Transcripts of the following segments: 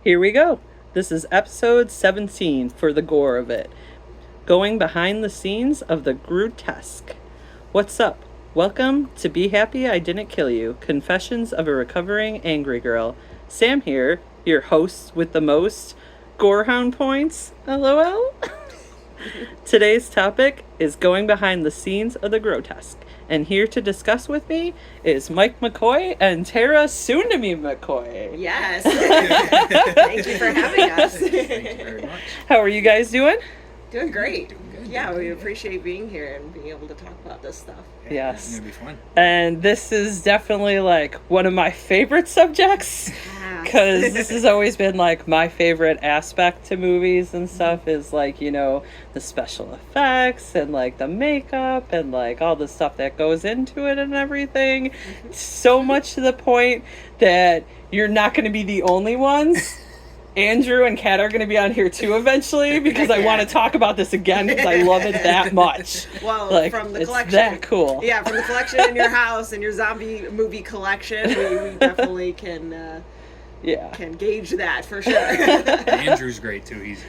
Here we go. This is episode 17 for the Gore of It. Going behind the scenes of the grotesque. What's up? Welcome to Be Happy I Didn't Kill You, Confessions of a Recovering Angry Girl. Sam here, your host with the most gorehound points. LOL. Today's topic is going behind the scenes of the grotesque. And here to discuss with me is Mike McCoy and Tara, soon to be McCoy. Yes. Thank you for having us. Thank you very much. How are you guys doing? Doing great. Doing good. Yeah, we appreciate being here and being able to talk about this stuff. Yes. It's gonna be fun. And this is definitely like one of my favorite subjects because this has always been like my favorite aspect to movies and stuff is like, you know, the special effects and like the makeup and like all the stuff that goes into it and everything. So much to the point that you're not going to be the only ones. Andrew and Kat are going to be on here too eventually because I want to talk about this again because I love it that much. Well, like, from the it's collection. that cool. Yeah, from the collection in your house and your zombie movie collection, we definitely can gauge that for sure. Andrew's great too. He's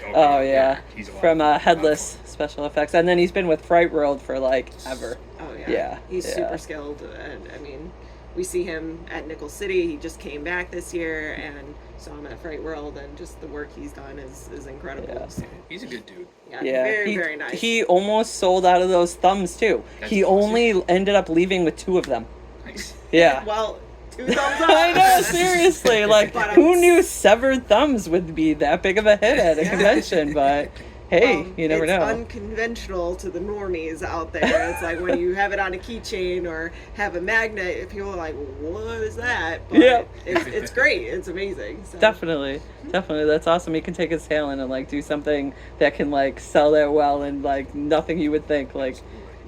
he's from Headless Special Effects, and then he's been with Fright World for like ever. Oh yeah. Yeah, He's super skilled, and I mean, we see him at Nickel City. He just came back this year, and saw him at Fright World, and just the work he's done is incredible. Yeah. So, a good dude. very nice. He almost sold out of those thumbs too. He awesome. only ended up leaving with 2 of them. Nice. Yeah. Well, 2 thumbs up. I know, seriously. Like, But, who knew severed thumbs would be that big of a hit at a convention? But hey, you never know. It's unconventional to the normies out there. It's like when you have it on a keychain or have a magnet, people are like, what is that? But it's great. It's amazing. So. Definitely. That's awesome. He can take his talent and like do something that can like sell that well and like nothing you would think. Like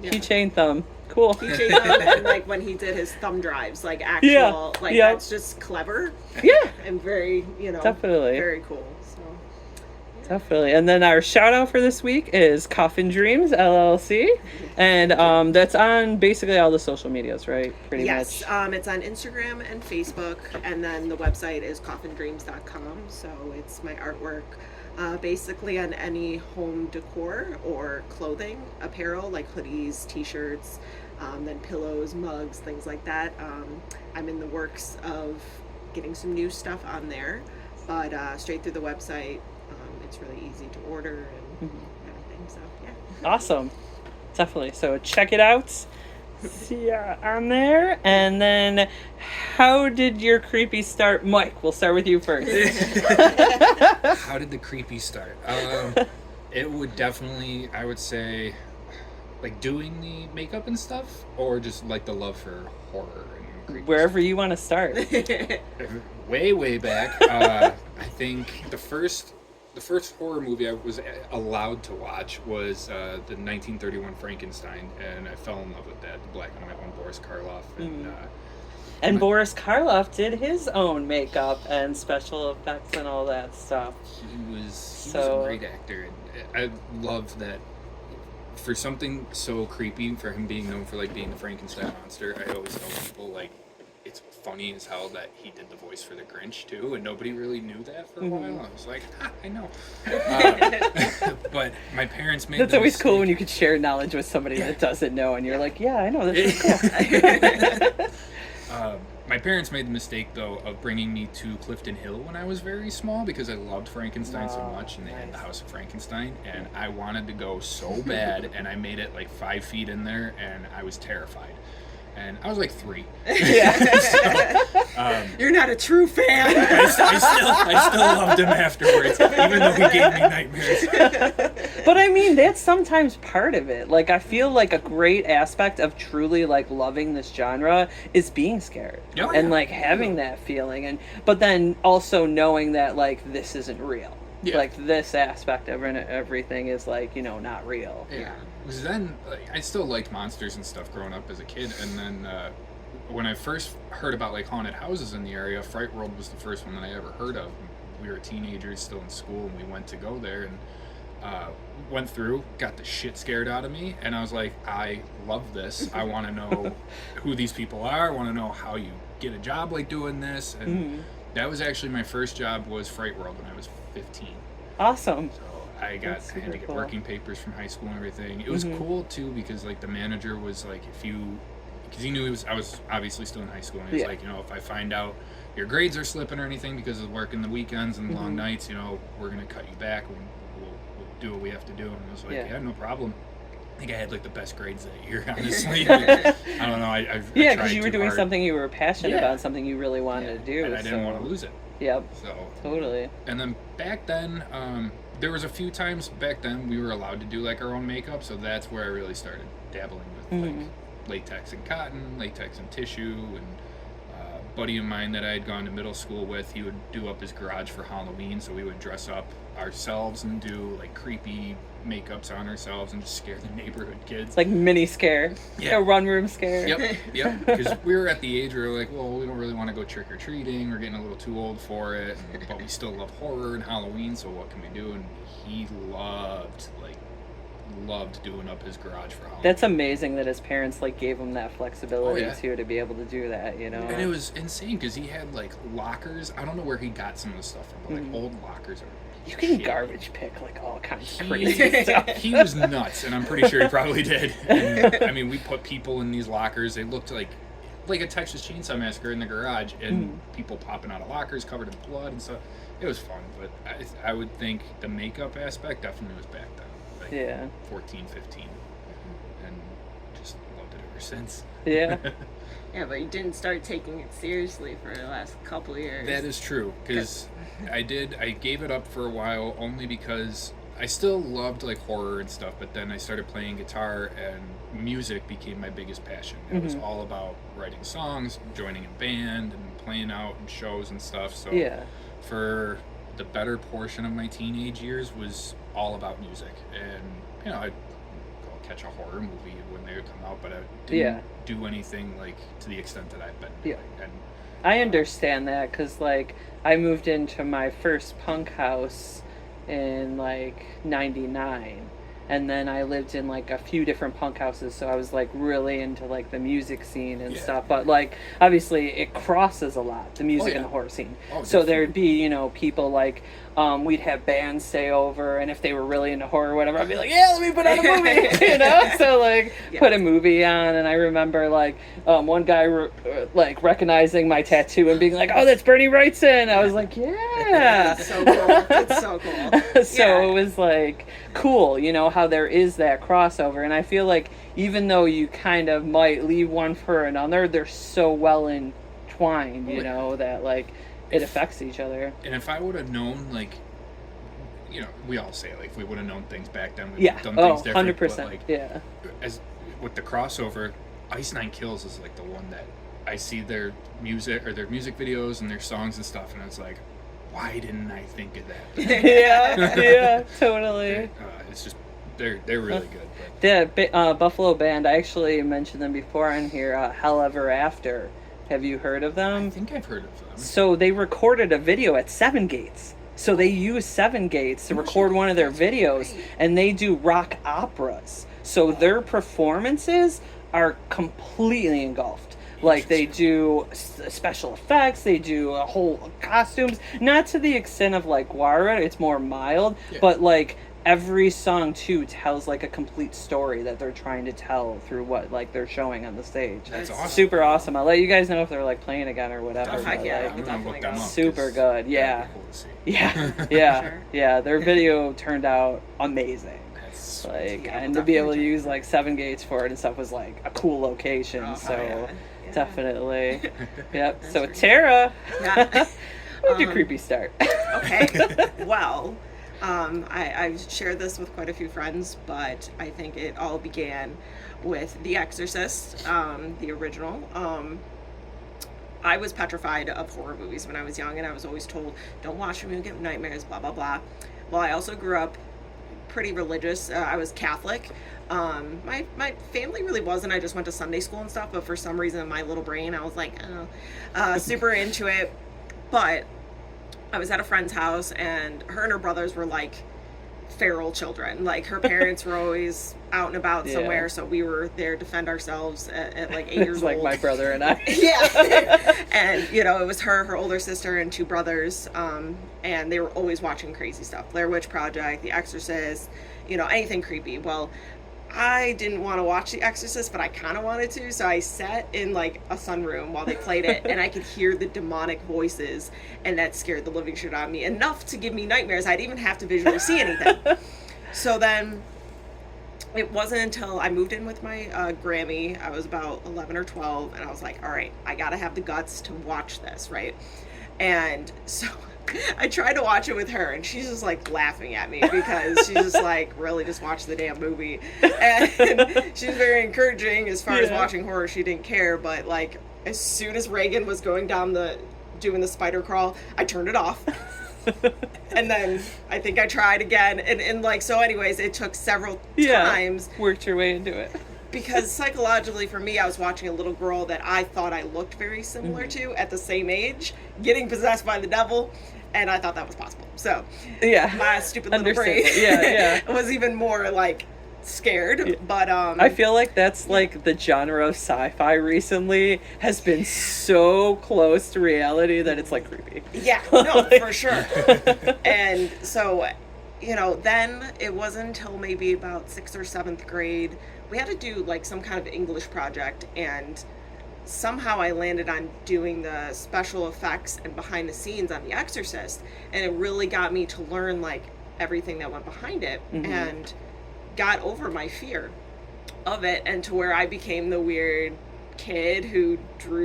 keychain thumb. Cool. Keychain thumb, and like when he did his thumb drives, like actual, that's just clever. Yeah. And very, Definitely. very cool. So. Definitely. And then our shout out for this week is Coffin Dreams LLC. And that's on basically all the social medias, right? Pretty much. Yes. It's on Instagram and Facebook, and then the website is coffindreams.com. So it's my artwork basically on any home decor or clothing, apparel like hoodies, t-shirts, then pillows, mugs, things like that. I'm in the works of getting some new stuff on there, but straight through the website. It's really easy to order and everything, so yeah. Awesome. Definitely. So check it out. See ya on there. And then, how did your creepy start? Mike, we'll start with you first. How did the creepy start? It would definitely, I would say, like doing the makeup and stuff, or just like the love for horror and creepy Wherever you want to start. Way back. I think the first horror movie I was allowed to watch was the 1931 Frankenstein, and I fell in love with that, the black and white one, Boris Karloff. And Boris Karloff did his own makeup and special effects and all that stuff. He was a great actor, and I love that. For something so creepy, for him being known for like being the Frankenstein monster, I always tell people like it's funny as hell that he did the voice for the Grinch too, and nobody really knew that for a while. I was like, I know. But my parents made. That's always cool when you could share knowledge with somebody that doesn't know, and you're like, yeah, I know, this is cool. My parents made the mistake though of bringing me to Clifton Hill when I was very small because I loved Frankenstein so much, and they had the House of Frankenstein, and I wanted to go so bad, and I made it like 5 feet in there, and I was terrified. And I was like 3. Yeah. You're not a true fan. I still loved him afterwards, even though he gave me nightmares. But I mean, that's sometimes part of it. Like, I feel like a great aspect of truly like loving this genre is being scared and like having that feeling, but then also knowing that like this isn't real. Yeah. Like this aspect of everything is like, not real. Yeah. Because then I still liked monsters and stuff growing up as a kid, and then when I first heard about like haunted houses in the area, Fright World was the first one that I ever heard of. We were teenagers still in school, and we went to go there, and went through, got the shit scared out of me, and I was like, I love this. I want to know who these people are. I want to know how you get a job like doing this, and That was actually my first job, was Fright World when I was 15. Awesome. So I had to get cool. working papers from high school and everything. It was cool too because like the manager was like, because he knew I was obviously still in high school, and he was like, if I find out your grades are slipping or anything because of working the weekends and long nights, we're gonna cut you back. We'll do what we have to do. And I was like, yeah, no problem. I think I had like the best grades that year, honestly. I don't know. I because you were doing something you were passionate about, something you really wanted to do, and I didn't want to lose it. Yep. So totally. And then back then, there was a few times back then we were allowed to do like our own makeup, so that's where I really started dabbling with like latex and cotton, latex and tissue, and a buddy of mine that I had gone to middle school with, he would do up his garage for Halloween, so we would dress up ourselves and do like creepy makeups on ourselves and just scare the neighborhood kids. Like mini scare. Yeah. A run room scare. Yep. Because we were at the age where we were like, well, we don't really want to go trick or treating. We're getting a little too old for it, but we still love horror and Halloween. So what can we do? And he loved doing up his garage for Halloween. That's amazing that his parents like gave him that flexibility too, to be able to do that. And it was insane because he had like lockers. I don't know where he got some of the stuff from, but like old lockers are. You can garbage pick like all kinds of crazy stuff. He was nuts, and I'm pretty sure he probably did. And, I mean, we put people in these lockers. They looked like a Texas Chainsaw Massacre in the garage, and people popping out of lockers covered in blood and stuff. It was fun, but I would think the makeup aspect definitely was back then. Like 14, 15. And just loved it ever since. Yeah. Yeah, but you didn't start taking it seriously for the last couple of years. That is true, because I gave it up for a while only because I still loved like horror and stuff, but then I started playing guitar and music became my biggest passion. It was all about writing songs, joining a band, and playing out in shows and stuff. So for the better portion of my teenage years was all about music. And, I'd go catch a horror movie when they would come out, but I didn't do anything like to the extent that I've been doing. And I understand that because like I moved into my first punk house in like 99, and then I lived in like a few different punk houses, so I was like really into like the music scene and stuff, but like obviously it crosses a lot, the music and the horror scene. So there'd be people like we'd have bands stay over, and if they were really into horror or whatever, I'd be like, yeah, let me put on a movie. So like put a movie on, and I remember like one guy like recognizing my tattoo and being like, oh, that's Bernie Wrightson. I was like, yeah. It's so cool. It's so cool. So it was like cool, how there is that crossover. And I feel like even though you kind of might leave one for another, they're so well entwined, that like it affects each other. And if I would have known, like, we all say like if we would have known things back then, we would have done things different. 100%. But, like, as with the crossover, Ice Nine Kills is like the one that I see their music or their music videos and their songs and stuff, and I was like, why didn't I think of that? yeah, totally. It's just they're really good. But. The Buffalo band, I actually mentioned them before on here. Hell Ever After. Have you heard of them? I think I've heard of them. So they recorded a video at Seven Gates. So they use Seven Gates to record one of their videos, and they do rock operas. So their performances are completely engulfed. Like they do special effects, they do a whole costumes, not to the extent of like Guara, it's more mild, but like every song too tells like a complete story that they're trying to tell through what like they're showing on the stage. That's awesome. Super awesome. I'll let you guys know if they're like playing again or whatever. I'm gonna look them up. Super good. Yeah. Cool to see. Yeah. Their video turned out amazing. That's like and to be able to use like Seven Gates for it and stuff was like a cool location. Definitely. Yep. So Tara, what's your creepy start? Okay. Well, I've shared this with quite a few friends, but I think it all began with The Exorcist, the original. I was petrified of horror movies when I was young, and I was always told, don't watch them, you'll get nightmares, blah, blah, blah. Well, I also grew up pretty religious. I was Catholic. My family really wasn't. I just went to Sunday school and stuff, but for some reason in my little brain, I was like, super into it. But I was at a friend's house, and her and her brothers were like feral children. Like, her parents were always out and about somewhere, so we were there to defend ourselves at like 8 years like old. my brother and I. Yeah. And, you know, it was her older sister, and 2 brothers, and they were always watching crazy stuff. Blair Witch Project, The Exorcist, you know, anything creepy. Well, I didn't want to watch The Exorcist, but I kind of wanted to, so I sat in like a sunroom while they played it, and I could hear the demonic voices, and that scared the living shit out of me, enough to give me nightmares. I didn't even have to visually see anything. So then, it wasn't until I moved in with my Grammy, I was about 11 or 12, and I was like, all right, I gotta have the guts to watch this, right? And so I tried to watch it with her, and she's just like laughing at me because she's just like, really, just watch the damn movie. And she was very encouraging as far as watching horror. She didn't care, but like as soon as Reagan was going down doing the spider crawl, I turned it off. And then I think I tried again, and like, so anyways, it took several times. Worked your way into it. Because psychologically for me, I was watching a little girl that I thought I looked very similar to at the same age, getting possessed by the devil, and I thought that was possible. So my stupid little brain was even more like scared. But I feel like that's like the genre of sci-fi recently has been so close to reality that it's like creepy. Yeah, no, for sure. And so, you know, then it wasn't until maybe about 6th or 7th grade we had to do like some kind of English project, and somehow I landed on doing the special effects and behind the scenes on The Exorcist, and it really got me to learn like everything that went behind it, and got over my fear of it, and to where I became the weird kid who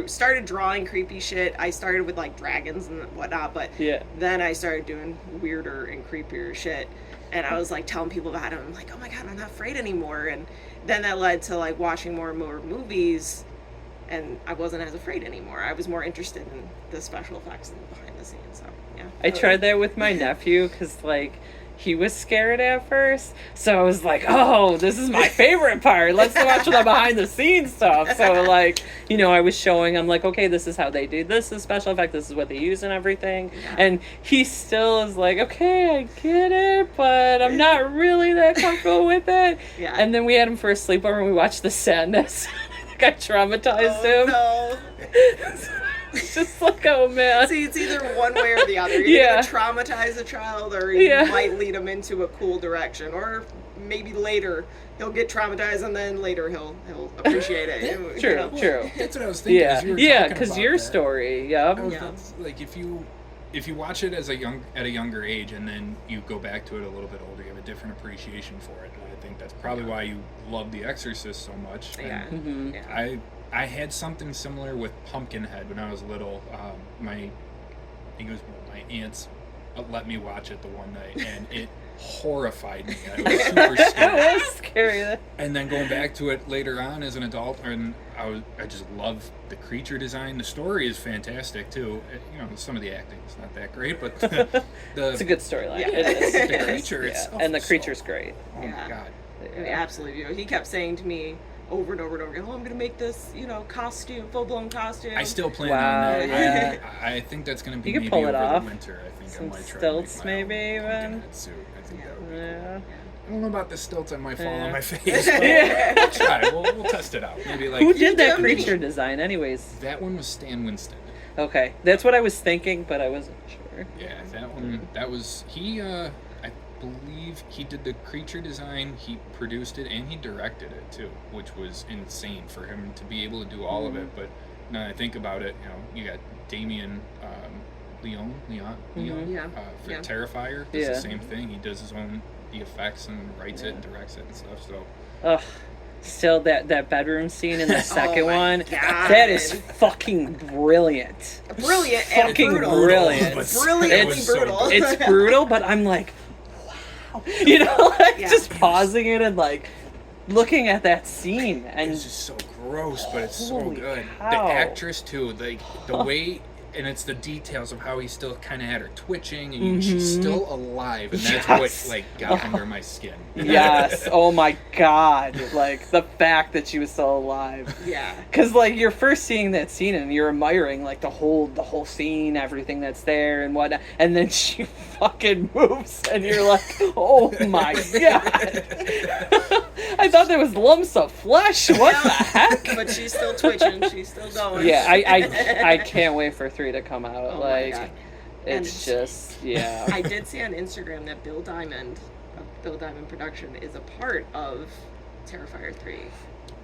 started drawing creepy shit. I started with like dragons and whatnot, but then I started doing weirder and creepier shit, and I was like telling people about it. I'm like, oh my god, I'm not afraid anymore. And then that led to like watching more and more movies, and I wasn't as afraid anymore. I was more interested in the special effects and the behind the scenes. So I tried that with my nephew because like he was scared at first, so I was like, oh, this is my favorite part, let's watch the behind the scenes stuff. So like, you know, I was showing him like, okay, this is how they do this is special effect, this is what they use and everything, and he still is like, okay, I get it, but I'm not really that comfortable with it. And then we had him for a sleepover and we watched The Sadness. I traumatized him. No. It's just like, oh man. See, it's either one way or the other. You're gonna traumatize a child, or you might lead him into a cool direction, or maybe later he'll get traumatized and then later he'll appreciate it. True, you know? true. That's what I was thinking. Because your story, like if you watch it at a younger age and then you go back to it a little bit older, you have a different appreciation for it. And I think that's probably why you love The Exorcist so much. I had something similar with Pumpkinhead when I was little. My aunts let me watch it the one night, and it horrified me. I was super scared. That was scary. And then going back to it later on as an adult, and I just love the creature design. The story is fantastic too. You know, some of the acting is not that great, but it's a good storyline. Yeah. It is. The creature itself, and the creature's great. Oh my god! Absolutely. You know, he kept saying to me over and over and over again, oh, I'm gonna make this, you know, costume, full-blown costume. I still plan on that. Yeah. I think that's gonna be you maybe pull it over off. the winter. I think Some I might try stilts, to make my maybe own even. Pumpkinhead suit. I think that would be Yeah. cool. I don't know about the stilts. I might fall on my face. Yeah. We'll try. We'll test it out. Maybe like Who did that creature design, anyways? that one was Stan Winston. Okay, that's what I was thinking, but I wasn't sure. Yeah, that one. That was he. I believe he did the creature design. He produced it and he directed it too, which was insane for him to be able to do all of it. But now that I think about it, you know, you got Damien Leon for Terrifier. Does the same thing. He does his own the effects and writes it and directs it and stuff. So. Ugh. Still, that bedroom scene in the second one, God. that is fucking brilliant. Brilliant Fucking and brutal. brilliant. Brilliantly It's so brutal. good. It's brutal, but I'm like, wow. You know, like just pausing it and like looking at that scene. And It's just so gross, but it's so Holy good. cow. The actress too, like the way and it's the details of how he still kind of had her twitching, and she's still alive, and that's what like got under my skin. Yes. Oh my God. Like the fact that she was still alive. Yeah. Because like you're first seeing that scene and you're admiring like the whole scene, everything that's there and whatnot, and then she fucking moves and you're like, oh my God. I thought there was lumps of flesh. What the heck? But she's still twitching. She's still going. Yeah, I can't wait for 3 to come out. Oh like, my God. it's just, yeah. I did see on Instagram that Bill Diamond of Bill Diamond Production is a part of Terrifier 3.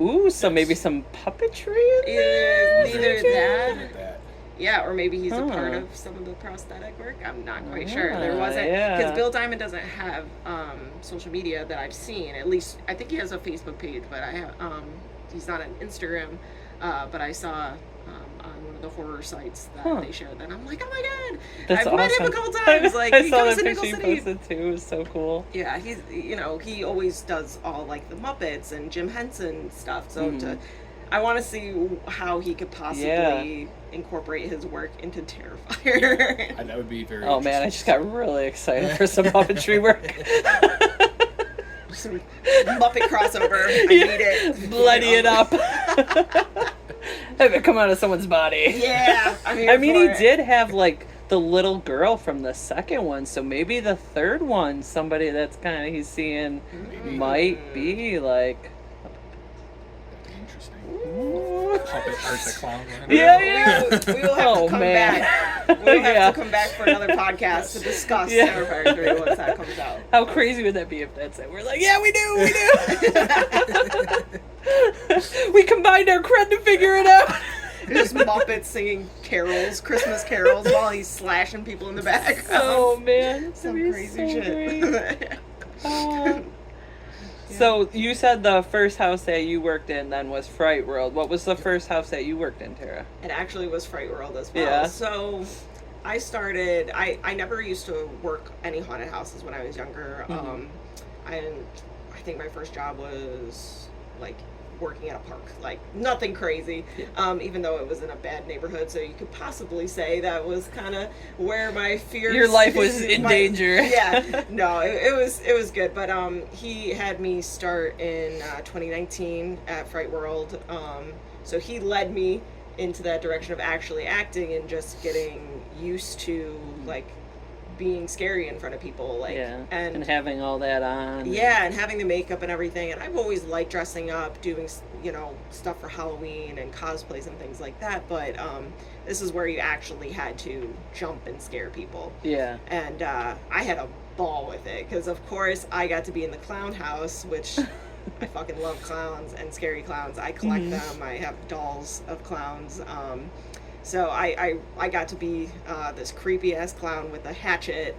Ooh, so maybe some puppetry in there? Either that, that. yeah, or maybe he's a part Huh. of some of the prosthetic work. I'm not quite sure. There Ah, wasn't, yeah. because Bill Diamond doesn't have social media that I've seen. At least I think he has a Facebook page, but I have he's not on Instagram. But I saw on one of the horror sites that they shared that. I'm like, oh my God, That's I've met him a awesome. couple times. Like I he saw comes that to Nickel picture you City. posted too. It was so cool. Yeah, he's he always does all like the Muppets and Jim Henson stuff. So I want to see how he could possibly incorporate his work into Terrifier. That would be very. Oh man, I just got really excited for some puppetry work. Some Muppet crossover. I need it. Bloody it up. Have it come out of someone's body. Yeah, I'm here I mean, for he it. did have like the little girl from the second one, so maybe the third one, somebody that's kind of he's seeing might be like. Interesting. Puppet Art the Clown. Yeah. We will have Oh, to come man. back. We'll have Yeah. to come back for another podcast to discuss Yeah. Terrifier 3 once that comes out. How crazy would that be if that's it? We're like, yeah, we do. We combined our cred to figure it out. Just Muppets singing carols, Christmas carols, while he's slashing people in the back. Oh man, Some that'd be crazy so shit. great. Oh. So you said the first house that you worked in then was Fright World. What was the first house that you worked in, Tara? It actually was Fright World as well. Yeah. So I started, I never used to work any haunted houses when I was younger. I think my first job was like working at a park, like nothing crazy, even though it was in a bad neighborhood, so you could possibly say that was kind of where my fears, Your life was in danger. Yeah, no, it was good, but he had me start in 2019 at Fright World, so he led me into that direction of actually acting and just getting used to like being scary in front of people, like, and having all that on. Yeah, and having the makeup and everything. And I've always liked dressing up, doing, stuff for Halloween and cosplays and things like that. But this is where you actually had to jump and scare people. Yeah. And I had a ball with it because, of course, I got to be in the clown house, which I fucking love clowns and scary clowns. I collect them. I have dolls of clowns. So I got to be this creepy ass clown with a hatchet,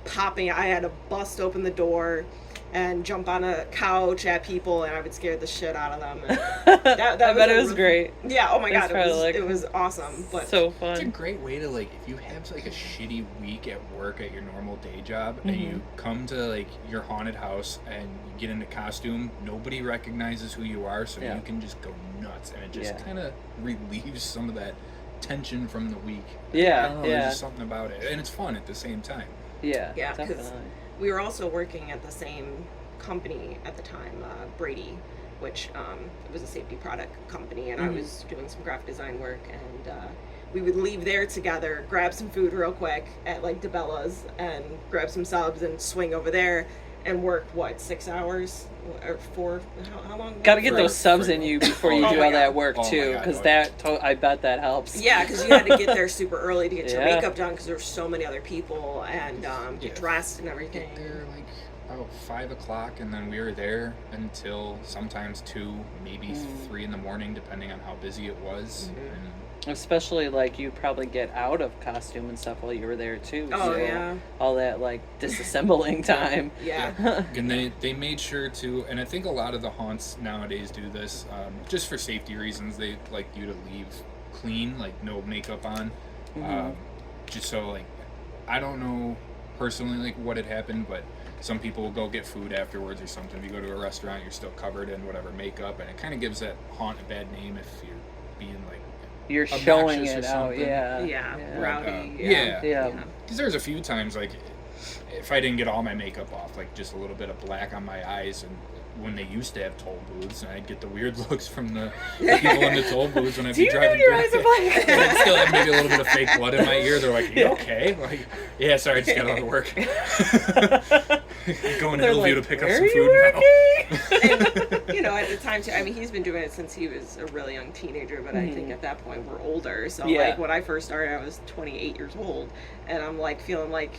popping. I had to bust open the door and jump on a couch at people, and I would scare the shit out of them. And that I bet it was great. Yeah. Oh my God, probably, it was awesome. But so It's a fun. great way to, like, if you have like a shitty week at work at your normal day job and you come to like your haunted house and you get into costume, nobody recognizes who you are, so you can just go nuts, and it just kind of relieves some of that tension from the week. Yeah, There's just something about it, and it's fun at the same time. Yeah, definitely. because we were also working at the same company at the time, Brady, which it was a safety product company, and I was doing some graphic design work, and we would leave there together, grab some food real quick at like DeBella's, and grab some subs and swing over there and work 6 hours or 4? How long? Got to get For- those subs for- in you before you Oh do my all that God. work Oh my too, God, because I bet that helps. Yeah, because you had to get there super early to get your Yeah. makeup done because there were so many other people and get dressed and everything. Get there like about 5 o'clock, and then we were there until sometimes 2, maybe 3 in the morning, depending on how busy it was. And Especially like you probably get out of costume and stuff while you were there too. Oh, so yeah. all that like disassembling time. Yeah. And they made sure to, and I think a lot of the haunts nowadays do this, just for safety reasons. They like you to leave clean, like no makeup on, just so like, I don't know personally like what had happened, but some people will go get food afterwards or something. If you go to a restaurant, you're still covered in whatever makeup, and it kind of gives that haunt a bad name if you're being like you're showing obnoxious or it out. something. Yeah. Rowdy. Yeah. Because there's a few times, like, if I didn't get all my makeup off, like just a little bit of black on my eyes, and when they used to have toll booths, and I'd get the weird looks from the people in the toll booths when I'd Do be you know driving your through. eyes are black? And I'd still have maybe a little bit of fake blood in my ear. They're like, "You okay?" Like, yeah, sorry, I just got out of work. Going to They're Hillview like, to pick up "Where some are you food now. And, you know, at the time too, I mean, he's been doing it since he was a really young teenager, but I think at that point we're older. So Yeah. like when I first started, I was 28 years old, and I'm like feeling like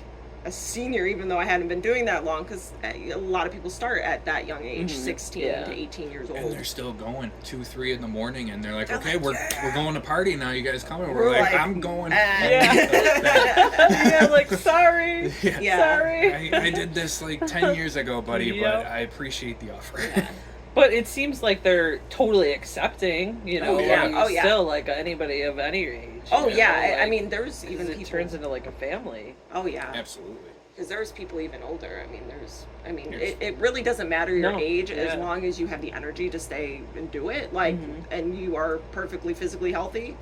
a senior, even though I hadn't been doing that long, because a lot of people start at that young age, 16 to 18 years old. And they're still going 2, 3 in the morning, and they're like, They're "Okay, like, we're going to party now. You guys coming?" We're like, "I'm going." Yeah, like, sorry. Yeah. Sorry. I did this like 10 years ago, buddy, Yep. but I appreciate the offer. But it seems like they're totally accepting, you know, Oh, yeah. like, Oh, yeah. still like anybody of any age. Oh you know, yeah, I like, mean, there's even 'cause it people. turns into like a family. Oh yeah, Absolutely. because there's people even older. I mean, Yes. it really doesn't matter your No, age yeah. as long as you have the energy to stay and do it. Like, and you are perfectly physically healthy.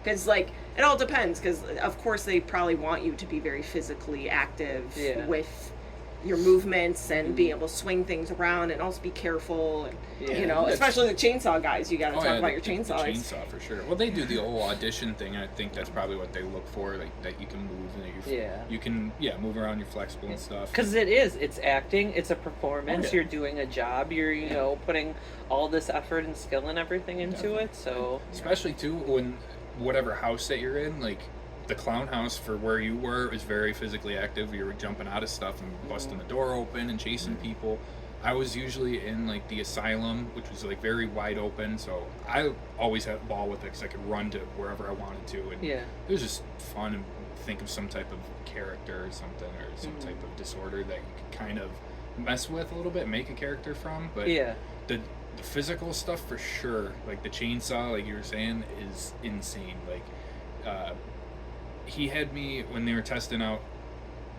Because like it all depends. Because of course they probably want you to be very physically active Yeah. with your movements and being able to swing things around and also be careful and you know, That's- especially the chainsaw guys. You got to talk about your the chainsaws. chainsaw for sure. Well, they do the whole audition thing, and I think that's probably what they look for, like that you can move and that you can move around, you're flexible and stuff. Because it's acting, it's a performance. Oh, yeah. You're doing a job. You're putting all this effort and skill and everything into it. So Especially too when whatever house that you're in, like the clown house for where you were is very physically active. You were jumping out of stuff and busting the door open and chasing people. I was usually in like the asylum, which was like very wide open, so I always had a ball with it because I could run to wherever I wanted to, and it was just fun and think of some type of character or something, or some type of disorder that you could kind of mess with a little bit, make a character from. But the physical stuff for sure, like the chainsaw, like you were saying, is insane. Like he had me when they were testing out.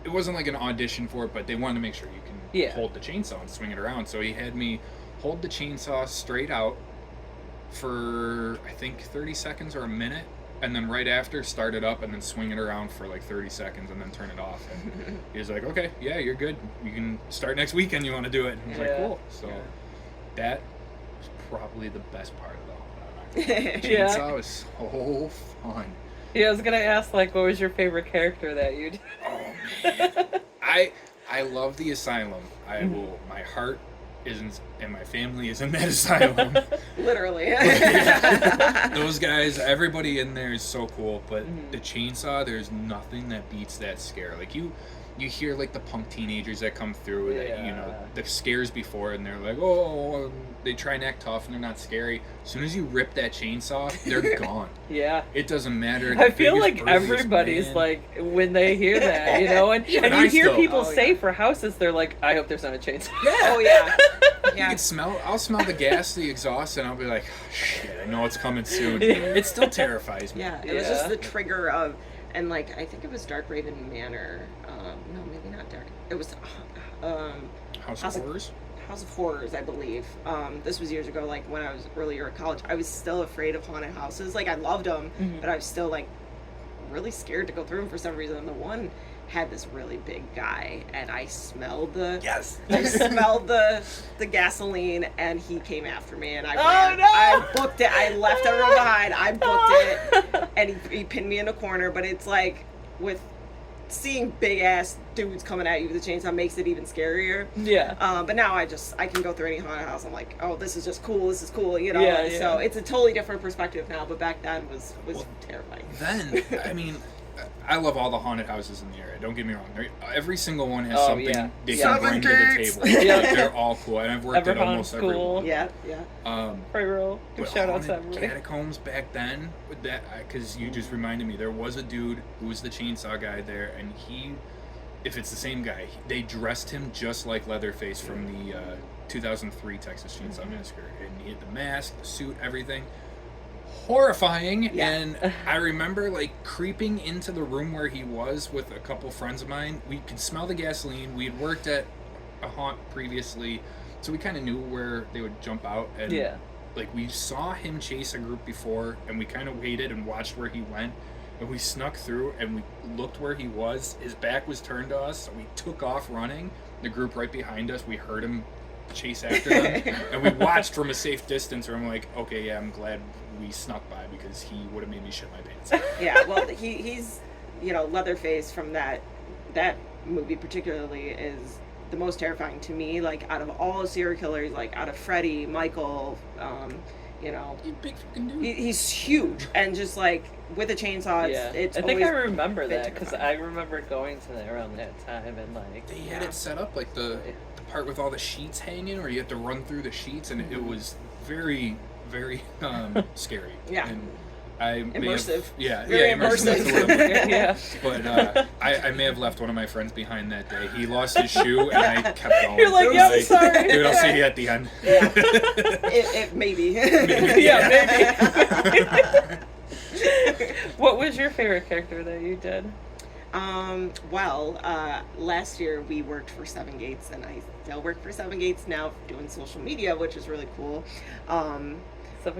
It wasn't like an audition for it, but they wanted to make sure you can hold the chainsaw and swing it around. So he had me hold the chainsaw straight out for I think 30 seconds or a minute, and then right after start it up and then swing it around for like 30 seconds and then turn it off. And he was like, "Okay, yeah, you're good. You can start next weekend. You want to do it?" And I was like, "Cool." So that was probably the best part of the whole chainsaw was so fun. Yeah, I was gonna ask, like, what was your favorite character that you did? Oh man, I love the asylum. I will. My heart isn't, and my family is in that asylum. Literally. Those guys, everybody in there is so cool. But the chainsaw, there's nothing that beats that scare. Like you hear like the punk teenagers that come through that the scares before, and they're like, oh, they try and act tough and they're not scary. As soon as you rip that chainsaw, they're gone. Yeah. It doesn't matter. I feel like burliest everybody's man. like, when they hear that, and you I hear still- people say for houses, they're like, I hope there's not a chainsaw. Oh yeah. You can smell. I'll smell the gas, the exhaust, and I'll be like, oh, "Shit, I know it's coming soon." It still terrifies me. Yeah, it was just the trigger of, and like I think it was Dark Raven Manor. No, maybe not Dark. It was House of Horrors. House of Horrors, I believe. This was years ago, like when I was earlier at college. I was still afraid of haunted houses. Like I loved them, but I was still like really scared to go through them for some reason. And the one had this really big guy, and I smelled the the gasoline, and he came after me, and I ran. no! I booked it. I left everyone behind. I booked it, and he pinned me in a corner. But it's like with seeing big ass dudes coming at you with a chainsaw makes it even scarier. Yeah. But now I can go through any haunted house. I'm like, oh, this is just cool. This is cool, you know. Yeah, So it's a totally different perspective now. But back then was terrifying. Then, I mean, I love all the haunted houses in the area. Don't get me wrong. Every single one has Oh, something yeah. they Yeah. can bring to the Gates. table. Yeah. Like, they're all cool, and I've worked at Everhound's almost every cool. one. Yeah. Right, roll. But Shout out to haunted everybody. catacombs back then, with that, because you just reminded me, there was a dude who was the chainsaw guy there, and he, if it's the same guy, they dressed him just like Leatherface from the 2003 Texas Chainsaw Massacre, and he had the mask, the suit, everything. Horrifying. Yeah. And I remember like creeping into the room where he was with a couple friends of mine. We could smell the gasoline. We had worked at a haunt previously, so we kind of knew where they would jump out. And Like, we saw him chase a group before, and we kind of waited and watched where he went, and we snuck through, and we looked where he was. His back was turned to us, so we took off running. The group right behind us, we heard him chase after them, and we watched from a safe distance, where I'm like, okay, yeah, I'm glad we snuck by, because he would have made me shit my pants. Yeah, well, he's, Leatherface from that movie particularly is the most terrifying to me. Like, out of all the serial killers, like, out of Freddy, Michael, He's a big fucking dude. he's huge, and just, like, with a chainsaw, it's I think I always remember been that, because terrifying. I remember going to that around that time, and, like... They had it set up, like, the part with all the sheets hanging, where you had to run through the sheets, and it was very, very scary. Yeah. And I Immersive. Very immersive. That's a little- Yeah. But I may have left one of my friends behind that day. He lost his shoe, and I kept going. You're like, I was yeah, sorry. Dude, I'll see you at the end. Yeah. It maybe. Yeah, maybe. What was your favorite character that you did? Last year we worked for Seven Gates, and I still work for Seven Gates now, doing social media, which is really cool. Seven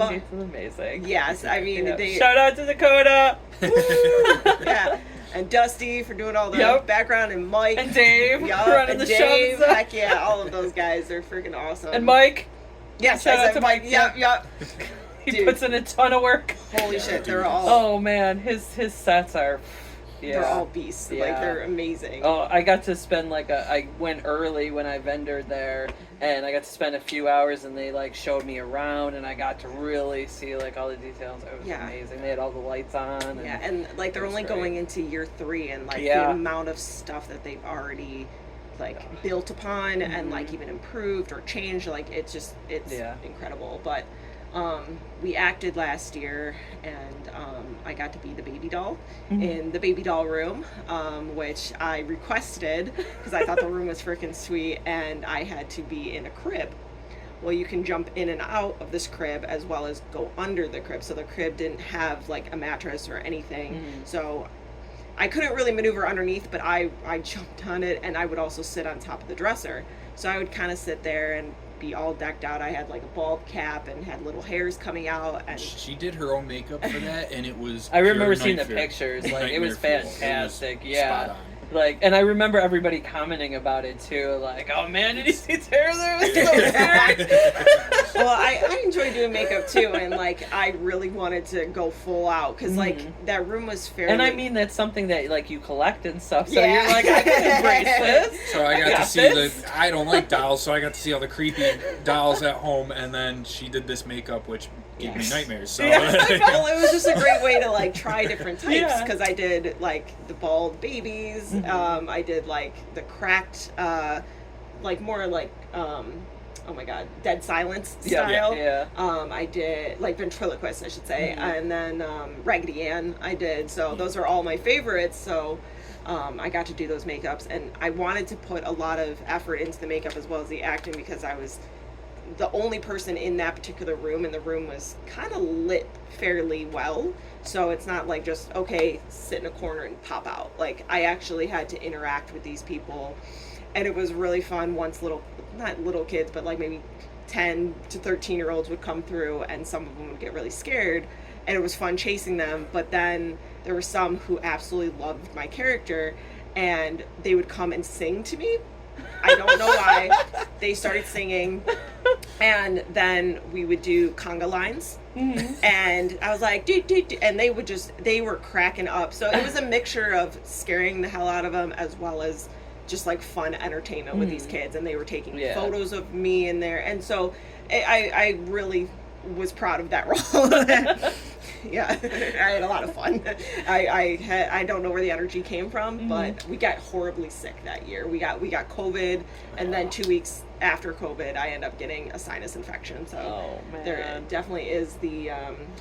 Gates is amazing. Yes, I mean, they... Shout out to Dakota! Yeah, and Dusty for doing all the Yep. background, and Mike. And Dave Yup, running and the Dave, show. heck yeah, all of those guys, they're freaking awesome. And Mike, Yes, shout I out said to Mike, Mike. yup. he Dude. puts in a ton of work. Holy shit, they're all... Oh man, his sets are... Yeah. They're all beasts. Like, Yeah. they're amazing. Oh, I got to spend I went early when I vendored there, and I got to spend a few hours, and they like showed me around, and I got to really see like all the details. It was amazing. They had all the lights on. And Yeah, and like they're only great. going into year 3, and like the Yeah. amount of stuff that they've already like built upon and like even improved or changed, like it's incredible. But we acted last year, and I got to be the baby doll in the baby doll room, which I requested because I thought the room was freaking sweet, and I had to be in a crib. Well, you can jump in and out of this crib as well as go under the crib. So the crib didn't have like a mattress or anything. So I couldn't really maneuver underneath, but I jumped on it, and I would also sit on top of the dresser. So I would kind of sit there and be all decked out. I had like a bald cap and had little hairs coming out, and She did her own makeup for that, and it was. I remember pure seeing the nightmare- pictures. Like it was nightmare fuel. fantastic. It was Yeah. spot on. Like, and I remember everybody commenting about it too. Like, oh man, did you see Tara there? It was so scary. well, I enjoy doing makeup too, and like I really wanted to go full out because like that room was fairly. And I mean, that's something that like you collect and stuff. So Yeah. you're like, I can embrace this. So I got to see this. I don't like dolls, so I got to see all the creepy dolls at home, and then she did this makeup, which gave me nightmares. So Well, it was just a great way to like try different types Yeah. because I did like the bald babies. I did like the cracked, like more like oh my god, Dead Silence style. Yeah. I did like ventriloquist, I should say, and then Raggedy Ann. I did. So those are all my favorites. So. I got to do those makeups, and I wanted to put a lot of effort into the makeup as well as the acting because I was the only person in that particular room, and the room was kind of lit fairly well. So it's not like just, okay, sit in a corner and pop out. Like, I actually had to interact with these people, and it was really fun once not little kids, but like maybe 10 to 13-year-olds would come through, and some of them would get really scared, and it was fun chasing them. But then there were some who absolutely loved my character, and they would come and sing to me. I don't know why. They started singing, and then we would do conga lines, and I was like, doo, doo, doo, and they were cracking up. So it was a mixture of scaring the hell out of them as well as just like fun entertainment with these kids, and they were taking photos of me in there, and so I really was proud of that role. Yeah, I had a lot of fun. I don't know where the energy came from, but we got horribly sick that year. We got COVID, and then 2 weeks after COVID, I ended up getting a sinus infection. So there definitely is the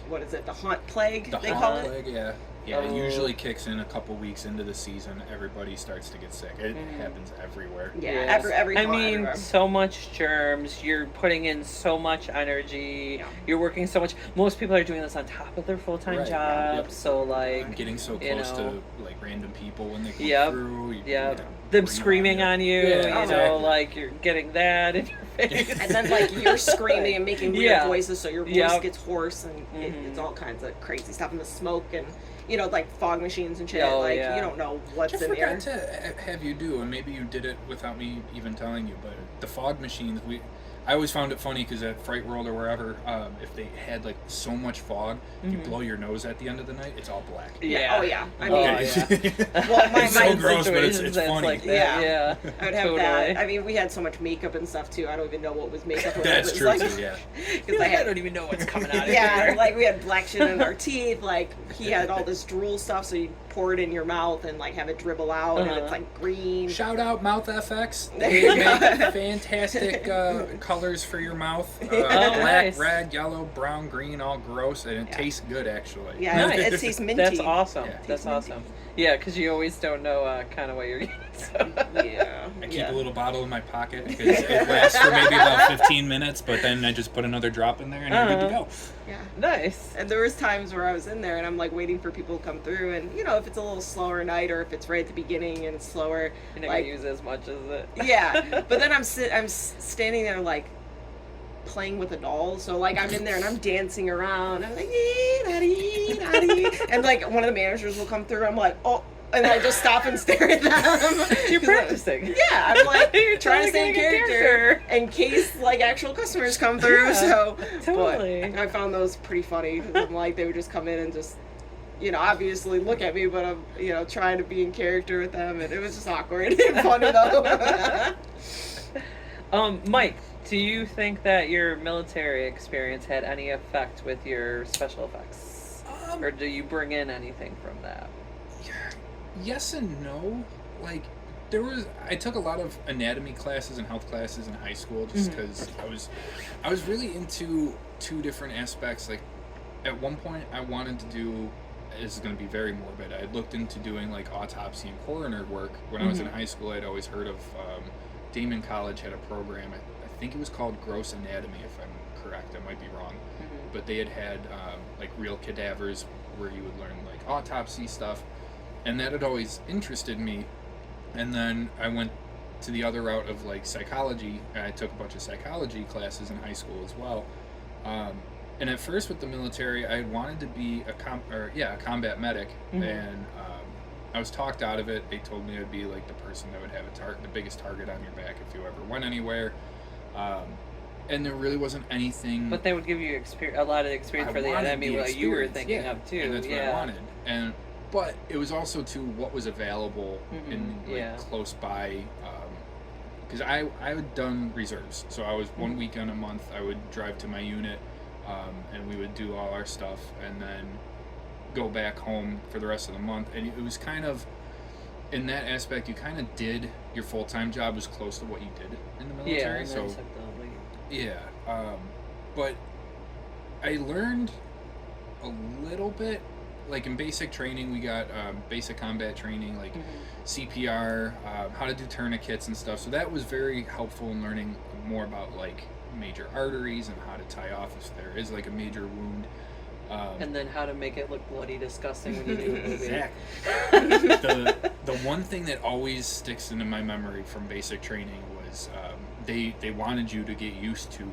the haunt plague they call it. Plague, yeah. Yeah, it usually kicks in a couple weeks into the season. Everybody starts to get sick. It happens everywhere. Yeah, every I mean, everywhere. so much germs. You're putting in so much energy. Yeah. You're working so much. Most people are doing this on top of their full-time Right. jobs. Yep. So like, I'm getting so you close know. to like random people when they come Yep. through. Yeah. them scream screaming on you. Yeah, You know, exactly. like you're getting that in your face. And then like you're screaming and making weird Yeah. voices, so your voice Yep. gets hoarse, and Mhm. it's all kinds of crazy stuff, and the smoke, and you know, like fog machines and shit. Oh, like yeah. you don't know what's Which I in there. forgot to have you do, and maybe you did it without me even telling you, but the fog machines, I always found it funny because at Fright World or wherever, if they had like so much fog, you blow your nose at the end of the night, it's all black. Yeah. Oh yeah. I Oh, mean, yeah. well, my It's so my gross, but it's situations that's funny. like that, Yeah. yeah. I would have Totally. that. I mean, we had so much makeup and stuff too. I don't even know what was makeup. That's was true like, too, yeah. Because I had, don't even know what's coming out of yeah, here. like we had black shit in our teeth. Like he had all this drool stuff, so you pour it in your mouth and like have it dribble out, and it's like green. Shout out Mouth FX. There They you make go. fantastic colors for your mouth. Oh, Black, nice. red, yellow, brown, green, all gross, and it tastes good actually. Yeah, Nice. it tastes minty. That's awesome. Yeah. That's Tastes awesome. Yeah, because you always don't know kind of what you're getting. So. Yeah. I keep Yeah. a little bottle in my pocket because it lasts for maybe about 15 minutes, but then I just put another drop in there and you're good to go. Yeah. Nice. And there was times where I was in there and I'm like waiting for people to come through, and you know, if it's a little slower night or if it's right at the beginning and it's slower, You're not like gonna use as much as it. yeah. But then I'm standing there like playing with a doll, so like I'm in there and I'm dancing around. I'm like and like one of the managers will come through. I'm like, oh. And I just stop and stare at them. You're 'Cause I- practicing. Yeah, I'm like You're trying to stay in totally getting a character in case like actual customers come through. Yeah, So, totally. but I found those pretty funny. 'Cause I'm like, they would just come in and just, you know, obviously look at me, but I'm, you know, trying to be in character with them, and it was just awkward and funny though. Mike, do you think that your military experience had any effect with your special effects, or do you bring in anything from that? Yes and no. Like, I took a lot of anatomy classes and health classes in high school just because I was really into two different aspects. Like, at one point I wanted to do, this is going to be very morbid, I had looked into doing like autopsy and coroner work. When I was in high school, I'd always heard of Damon College had a program, I think it was called Gross Anatomy, if I'm correct, I might be wrong, but they had like real cadavers where you would learn like autopsy stuff, and that had always interested me. And then I went to the other route of like psychology. I took a bunch of psychology classes in high school as well. And at first with the military, I wanted to be a combat medic, and I was talked out of it. They told me I'd be like the person that would have the biggest target on your back if you ever went anywhere. And there really wasn't anything. But they would give you a lot of experience for the enemy, what you were thinking yeah, of too. and that's what I wanted. But it was also to what was available in close by. Because I had done reserves, so I was 1 weekend a month. I would drive to my unit, and we would do all our stuff, and then go back home for the rest of the month. And it was kind of, in that aspect, you kind of did your full-time job was close to what you did in the military. And so then took the lead. yeah, but I learned a little bit. Like in basic training, we got basic combat training, like CPR, how to do tourniquets and stuff. So that was very helpful in learning more about like major arteries and how to tie off if there is like a major wound. And then how to make it look bloody disgusting when you do a movie. Exactly. The one thing that always sticks into my memory from basic training was they wanted you to get used to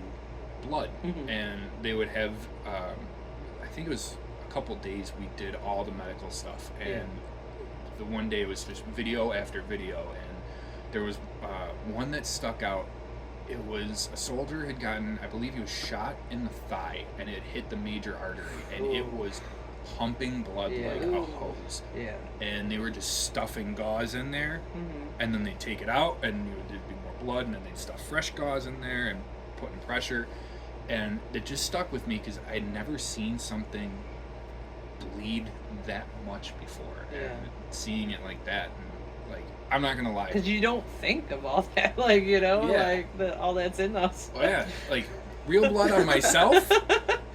blood, and they would have I think it was couple days we did all the medical stuff, and the one day it was just video after video, and there was one that stuck out. It was a soldier had gotten, I believe he was shot in the thigh, and it hit the major artery, and it was pumping blood like a hose. Yeah. And they were just stuffing gauze in there, and then they'd take it out, and there'd be more blood, and then they'd stuff fresh gauze in there and put in pressure, and it just stuck with me because I'd never seen something bleed that much before, and seeing it like that, and like, I'm not gonna lie, because you don't think of all that, like, you know, like all that's in us. Oh yeah, like real blood on myself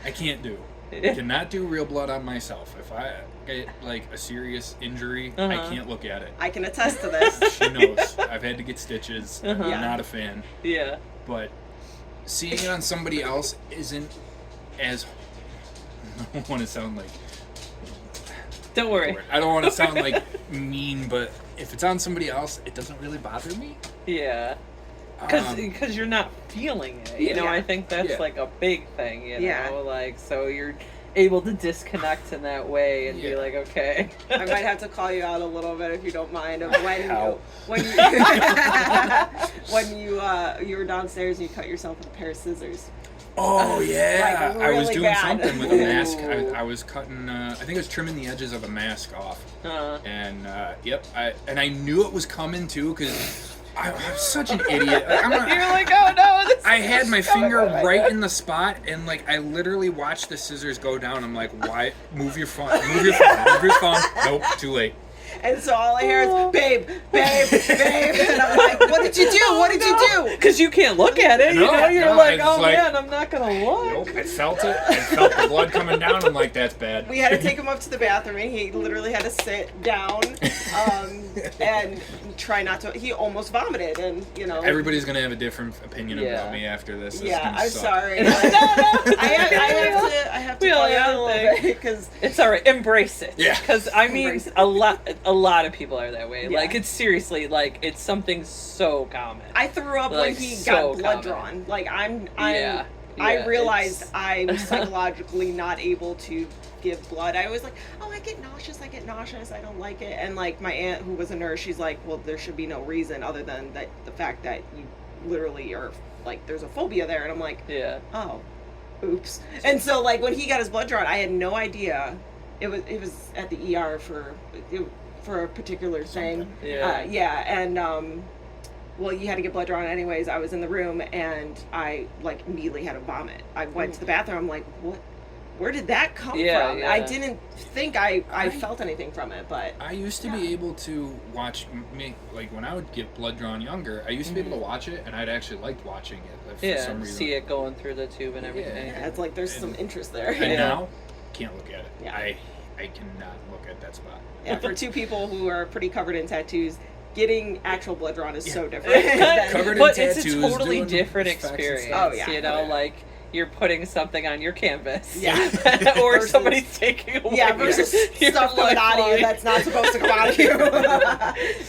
I can't do. I cannot do real blood on myself. If I get like a serious injury, I can't look at it. I can attest to this. She knows. I've had to get stitches. I'm not a fan. Yeah. But seeing it on somebody else isn't as, I don't want to sound like, Don't worry. I don't want to sound like mean, but if it's on somebody else, it doesn't really bother me. Yeah. Because you're not feeling it. You know, Yeah. I think that's like a big thing, you know? Yeah. Like, so you're able to disconnect in that way and be like, okay. I might have to call you out a little bit if you don't mind of How? when you were downstairs and you cut yourself with a pair of scissors. Oh yeah, Like, I was really doing bad. something with a mask. I was cutting. I think I was trimming the edges of a mask off. And I knew it was coming too because I'm such an idiot. You're like, oh no, this I had my finger right in the spot, and like I literally watched the scissors go down. I'm like, why? Move your phone. Move your phone. Move your phone. Nope, too late. And so all I hear is, babe, babe, babe. And I'm like, what did you do? What did you do? Because you can't look at it. No, You're no, like, it's oh like- man, I'm not going to look. Nope, I felt it. I felt the blood coming down. I'm like, that's bad. We had to take him up to the bathroom, and he literally had to sit down and try not to. He almost vomited, and you know. Everybody's gonna have a different opinion about me after this. This is Yeah, gonna I'm suck. sorry. No, I have to We all call you have out a little to bit because It's all right. Embrace it. Yeah. Because I mean, Embrace it. a lot of people are that way. Yeah. Like it's seriously like it's something so common. I threw up Like, when he so got blood common. drawn. Like I Yeah, realized it's- I'm psychologically not able to give blood. I was like, oh, I get nauseous, I don't like it. And like my aunt who was a nurse, she's like, well, there should be no reason other than that the fact that you literally are like there's a phobia there. And I'm like, Yeah. oh, oops. And so like when he got his blood drawn, I had no idea. It was at the ER for a particular thing. Yeah. And well, you had to get blood drawn anyways. I was in the room and I like immediately had a vomit. I went to the bathroom. I'm like, what? Where did that come from? Yeah. I didn't think I felt anything from it, but I used to be able to watch me, like when I would get blood drawn younger, I used to be able to watch it, and I'd actually liked watching it like, for some reason. See it going through the tube and everything. yeah, it's like there's some interest there. And now, can't look at it. Yeah. I cannot look at that spot. Yeah, for two people who are pretty covered in tattoos, getting actual blood drawn is so different. Covered in But it's a tattoos, totally doing different facts and experience. stuff. Oh, yeah. You know, Oh, yeah. like you're putting something on your canvas. Yeah. or Versus- somebody's taking away. Yeah, versus your stuff coming out of you blood. that's not supposed to come out of you.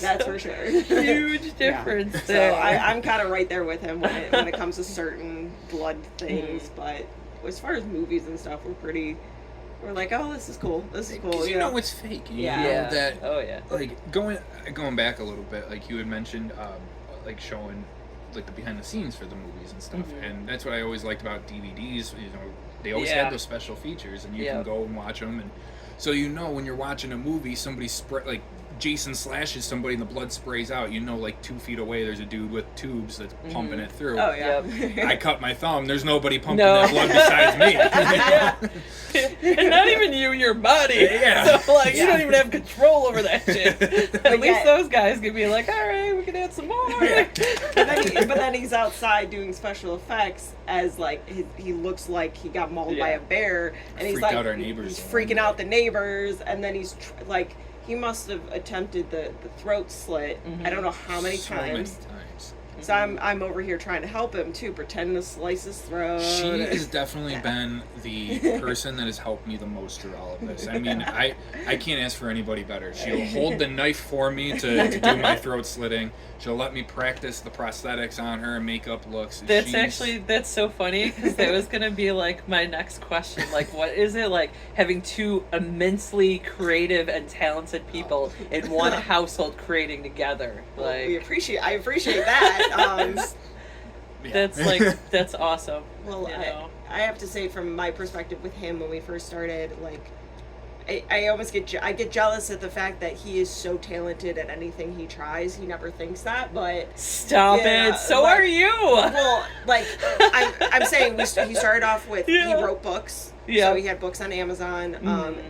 That's for sure. Huge difference So there. I'm kind of right there with him when it comes to certain blood things. But as far as movies and stuff, we're like, oh, this is cool. This is cool. 'Cause you know it's fake. You Yeah. know Yeah. that. Oh yeah. Like going back a little bit, like you had mentioned, like showing like the behind the scenes for the movies and stuff, and that's what I always liked about DVDs. You know, they always Yeah. had those special features, and you Yeah. can go and watch them, and so you know when you're watching a movie, somebody like Jason slashes somebody and the blood sprays out. You know, like 2 feet away, there's a dude with tubes that's pumping it through. Oh yeah. I cut my thumb. There's nobody pumping No. that blood besides me. And not even you, your body. Yeah. So like you Yeah. don't even have control over that shit. At least yet- those guys can be like, all right, we can add some more. But then he's outside doing special effects as like he looks like he got mauled by Yeah. a bear, and he's Freaked like out our neighbors he's the freaking one out day. the neighbors, and then he's like he must have attempted the throat slit. I don't know how many So many times. times. So I'm over here trying to help him too, pretending to slice his throat. She has definitely been the person that has helped me the most through all of this. I mean, I can't ask for anybody better. She'll hold the knife for me to do my throat slitting. She'll let me practice the prosthetics on her and makeup looks. That's so funny because that was gonna be like my next question. Like, what is it like having two immensely creative and talented people in one household creating together? Like, I appreciate that. Yeah. that's awesome. Well, you know? I have to say, from my perspective with him, when we first started, like, I almost get jealous at the fact that he is so talented at anything he tries. He never thinks that, but Stop Yeah, it. So like- are you. well, like I'm saying, he started off with he Yeah. wrote books. Yeah. So he had books on Amazon,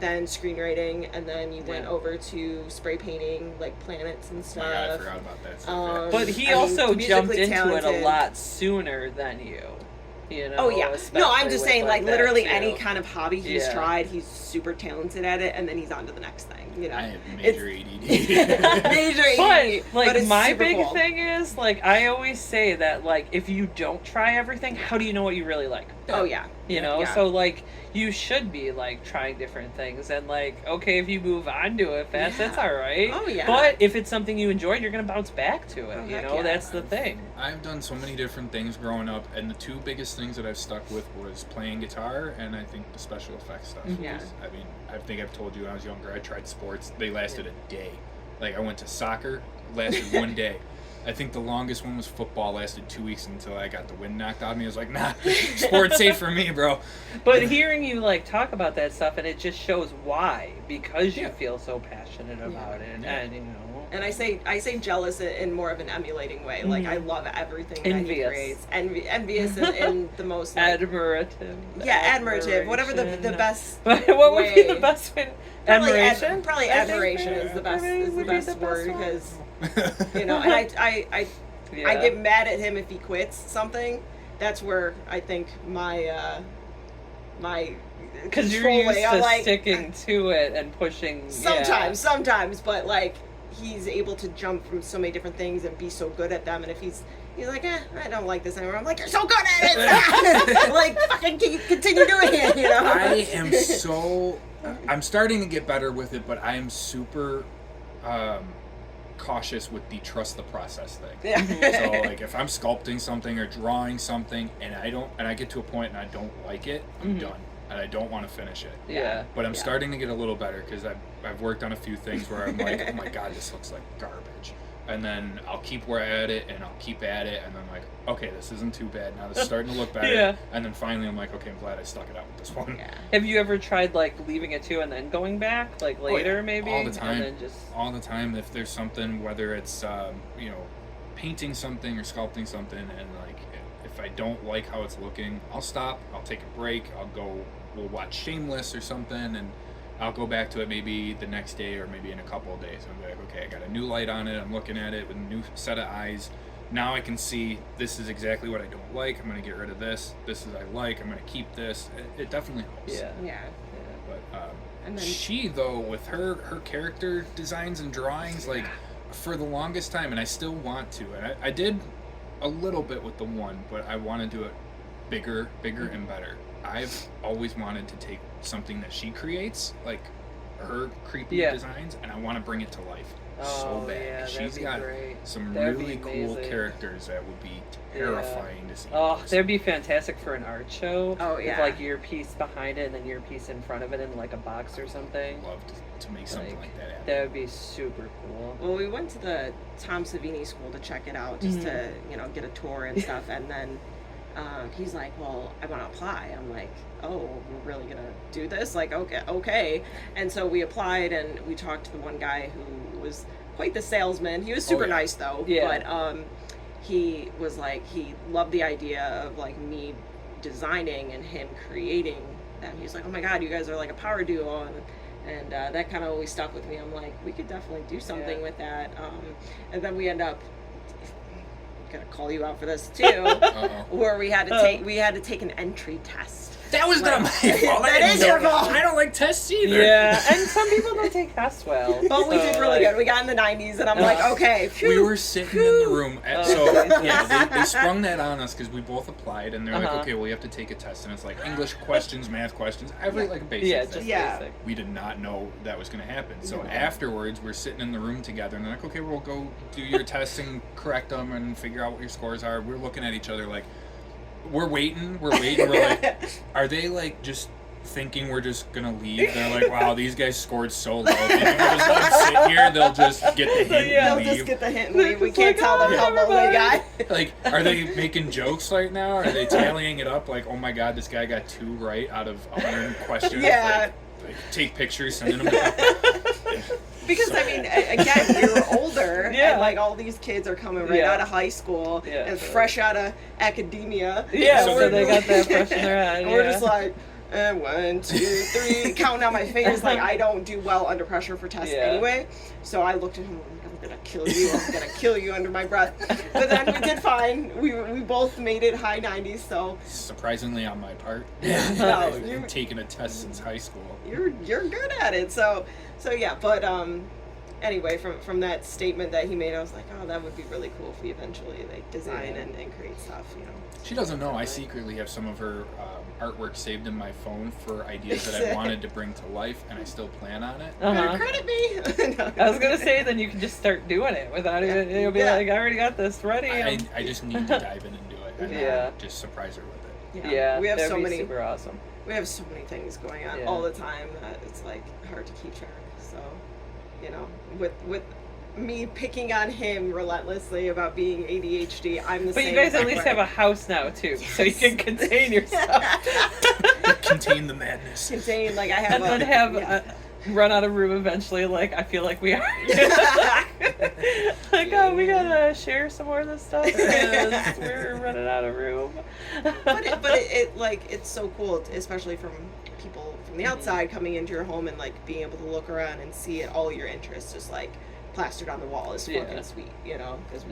then screenwriting, and then you went over to spray painting, like planets and Oh stuff. my God, I forgot about that stuff. But he I mean, also jumped musically into it a talented. lot sooner than you. You know. Oh yeah, no, I'm especially just with, saying, like that, literally too. any kind of hobby he's Yeah. tried, he's super talented at it, and then he's on to the next thing. You know, I have major It's- ADD. major But ADD, like it's my super big cool. thing is like I always say that like if you don't try everything, how do you know what you really like? Oh yeah, You know, Yeah. so like you should be like trying different things, and like okay, if you move on to it fast, that's all right. Oh, yeah. But if it's something you enjoyed, you're gonna bounce back to it. Oh, You heck know, yeah. that's the thing. I've done so many different things growing up, and the two biggest things that I've stuck with was playing guitar and I think the special effects stuff. Mhm. Yeah. I mean, I think I've told you when I was younger, I tried sports. They lasted a day. Like, I went to soccer, lasted one day. I think the longest one was football, lasted 2 weeks until I got the wind knocked out of me. I was like, nah, sports ain't for me, bro. But hearing you like talk about that stuff, and it just shows why, because you Yeah. feel so passionate about it, and you know. And I say jealous in more of an emulating way. Like I love everything that he Envious. creates. Envious in the most like, Admirative. admirative. Whatever the best. What would be the way. best way? Probably Admiration. probably I think admiration is the best would be the best word one. because you know. And I Yeah. get mad at him if he quits something. That's where I think my Because you're control used way, to I'm like, sticking to it and pushing. sometimes, but like he's able to jump from so many different things and be so good at them. And if he's like, I don't like this anymore. I'm like, you're so good at it. Like, fucking continue doing it. You know. I am so. I'm starting to get better with it, but I am super cautious with the trust the process thing. Yeah. So like if I'm sculpting something or drawing something and I get to a point and I don't like it, I'm done and I don't want to finish it. Yeah. But I'm starting to get a little better because I've worked on a few things where I'm like, oh my god, this looks like garbage. And then I'll keep where at it and I'll keep at it and then I'm like, okay, this isn't too bad. Now this is starting to look better. Yeah. And then finally I'm like, okay, I'm glad I stuck it out with this one. Yeah. Have you ever tried like leaving it to and then going back like later maybe? All the time. And then just All the time. If there's something, whether it's painting something or sculpting something, and like if I don't like how it's looking, I'll stop. I'll take a break. We'll watch Shameless or something, and I'll go back to it maybe the next day or maybe in a couple of days. I'm like, okay, I got a new light on it. I'm looking at it with a new set of eyes. Now I can see this is exactly what I don't like. I'm going to get rid of this. This is I like. I'm going to keep this. It definitely helps. yeah. Yeah. But And then she though with her character designs and drawings, like for the longest time, and I still want to, and I did a little bit with the one, but I want to do it bigger and better. I've always wanted to take something that she creates, like her creepy designs, and I want to bring it to life so bad. Yeah, She's that'd be got great. some That'd really be cool amazing. characters that would be terrifying to see. Oh, that'd be fantastic for an art show. Oh, yeah. With like your piece behind it and then your piece in front of it in like a box or something. Love to make something like that happen. That would be super cool. well, we went to the Tom Savini school to check it out, just to get a tour and stuff, and then. He's like, well, I want to apply. I'm like, oh, we're really gonna do this? Like, okay. And so we applied, and we talked to the one guy who was quite the salesman. He was super nice though. Yeah. But he was like, he loved the idea of like me designing and him creating them. He's like, oh my god, you guys are like a power duo, and that kind of always stuck with me. I'm like, we could definitely do something with that. And then we end up. Gonna call you out for this too. Where we had to take an entry test. That was not my fault. That is your fault. I don't like tests either. Yeah, and some people don't take tests well. But we did really good. We got in the 90s, and I'm like, okay. Phew, We were sitting in the room, they sprung that on us because we both applied, and they're like, okay, well, you have to take a test, and it's like English questions, math questions, every like basic thing. Basic. We did not know that was going to happen. So afterwards, we're sitting in the room together, and they're like, okay, we'll go do your tests and correct them and figure out what your scores are. We're looking at each other like, we're waiting. We're like, are they like just thinking we're just gonna leave? They're like, wow, these guys scored so low. They think we're just gonna sit here. They'll just get the hint and They'll leave. just get the hint and leave. We can't tell them how low they got. Like, are they making jokes right now? Are they tallying it up? Like, oh my god, this guy got 2 right out of 100 questions. Yeah. Like take pictures, sending them to Because I mean, again, we were older, Yeah. and like all these kids are coming right out of high school and fresh out of academia. Yeah, So so they got that fresh in their head. And we're just like, 1, 2, 3, counting out my fingers. Like I don't do well under pressure for tests anyway. So I looked at him. I'm gonna kill you. I'm gonna kill you under my breath. But then we did fine. We both made it high 90s. So surprisingly on my part. no, I've taken a test since high school. you're good at it. So yeah. But anyway, from that statement that he made, I was like, oh, that would be really cool if we eventually like design Yeah. and create stuff, you know. She doesn't know I secretly have some of her artwork saved in my phone for ideas that I wanted to bring to life, and I still plan on it. Uh-huh. Credit me. No. I was gonna say, then you can just start doing it without even. You'll be Yeah. like, I already got this ready. I just need to dive in and do it, and Yeah. just surprise her with it. Yeah, we have that'd so be many. super awesome. We have so many things going on Yeah. all the time that it's like hard to keep track. So, you know, with me picking on him relentlessly about being ADHD, I'm the But same. you guys at exact least way. have a house now too, so you can contain yourself. Contain the madness. Contain, like I have And then have run out of room eventually. Like I feel like we are. Like, oh, we gotta share some more of this stuff because we're running out of room. but it like it's so cool, especially from people from the outside coming into your home and like being able to look around and see it, all your interests just like plastered on the wall is fucking Yeah. sweet, you know, because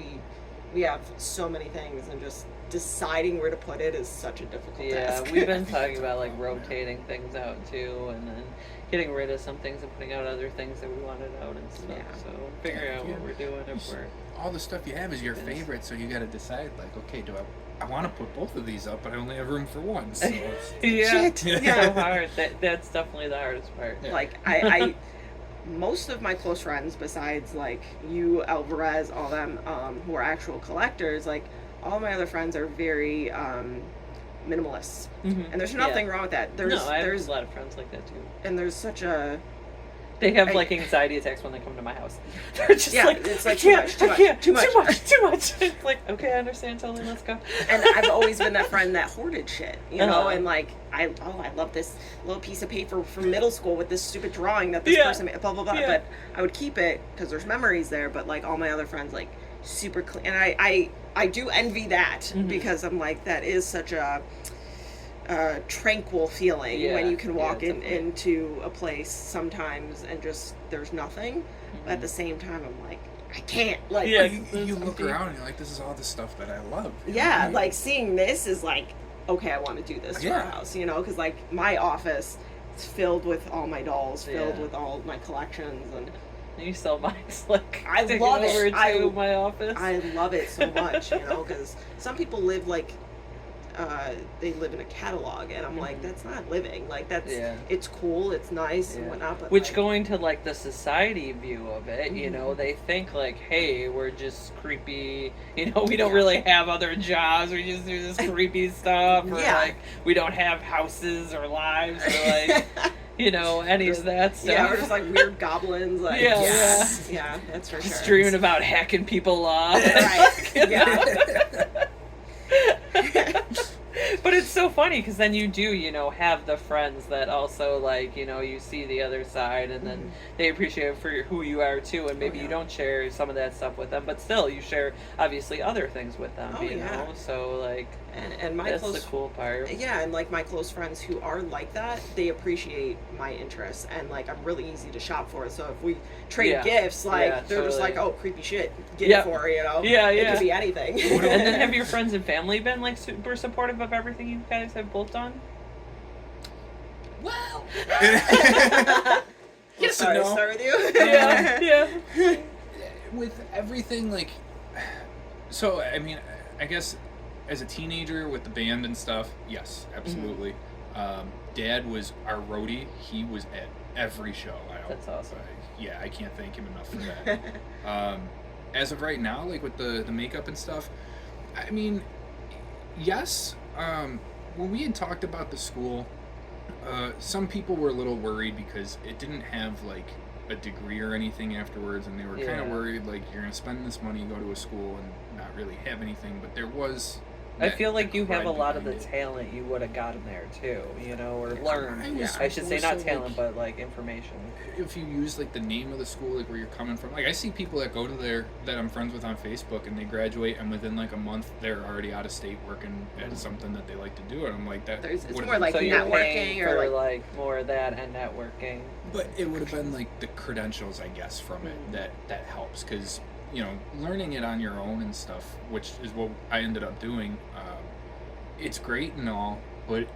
we have so many things and just deciding where to put it is such a difficult Yeah, task. we've been talking about like rotating things out too, and then getting rid of some things and putting out other things that we wanted out and stuff. Yeah. So figuring out what we're doing if we're. All the stuff you have is your favorite, so you got to decide, like, okay, do I want to put both of these up, but I only have room for one. So Yeah, Shit. it's Yeah. so hard. That's definitely the hardest part. Yeah. Like I most of my close friends, besides like you, Alvarez, all them who are actual collectors, like all my other friends are very minimalist, Mhm. and there's nothing Yeah. wrong with that. There's No, I have there's a lot of friends like that too. and there's such a They have I- like anxiety attacks when they come to my house. They're just Yeah, like, it's I like too can't, much, too I much, can't, too much." too much. It's like, okay, I understand totally. Let's go. and I've always been that friend that hoarded shit, you know, Uh-huh. and like I love this little piece of paper from middle school with this stupid drawing that this Yeah. person made, blah blah blah. Yeah. But I would keep it because there's memories there. But like all my other friends, like super clean, and I do envy that Mhm. because I'm like that is such a tranquil feeling Yeah. when you can walk Yeah, in definitely. into a place sometimes and just there's nothing. But at the same time, I'm like I can't like Yeah. you look around and you're like, this is all the stuff that I love. yeah, like seeing this is like, okay, I want to do this to our Yeah. house, you know, because like my office is filled with all my dolls, filled Yeah. with all my collections, and You sell mine's like I taking love it. over to I- my office. I love it so much, you know, because some people live like, they live in a catalog, and I'm like, that's not living. Like that's, Yeah. it's cool, it's nice and Yeah. whatnot, but Which like, going to like the society view of it, you know, Mhm. they think like, hey, we're just creepy, you know, we don't Yeah. really have other jobs, we just do this creepy stuff, or Yeah. like we don't have houses or lives or like, you know, any of that stuff. yeah, or just like weird goblins, like Yeah, yeah, that's for Just sure. dreaming about hacking people off. Right, You know? yeah. But it's so funny because then you do, you know, have the friends that also like, you know, you see the other side and then they appreciate it for who you are too, and maybe yeah. you don't share some of that stuff with them, but still you share obviously other things with them, Oh, you yeah. know. So like And my that's close the cool part. yeah, and like my close friends who are like that, they appreciate my interests, and like I'm really easy to shop for. So if we trade Yeah. gifts, like Yeah, they're just like, totally. oh, creepy shit, get Yep. it for her, you know. Yeah, It yeah. could be anything. And then have your friends and family been like super supportive of everything you guys have both done? Well, Yes, and no. start with you. Yeah, yeah. with everything, like, so I mean, I guess as a teenager with the band and stuff, yes, absolutely. Dad was our roadie. He was at every show. That's awesome. Yeah, I can't thank him enough for that. As of right now, like with the makeup and stuff, I mean, yes. When we had talked about the school, some people were a little worried because it didn't have like a degree or anything afterwards, and they were kind of Yeah. worried like you're gonna spend this money, go to a school, and not really have anything. But there was. I that feel like you have a cred lot of the behind it. talent you would have gotten there too, you know, or I learned. was I should say also, not talent, like, but like information. If you use like the name of the school, like where you're coming from, like I see people that go to there that I'm friends with on Facebook, and they graduate, and within like a month they're already out of state working at something that they like to do, and I'm like that. It's would've more been like So cool. you're networking paying or, for like- more of that and networking. But it would have been like the credentials, I guess, from it that helps, because you know, learning it on your own and stuff, which is what I ended up doing. It's great and all, but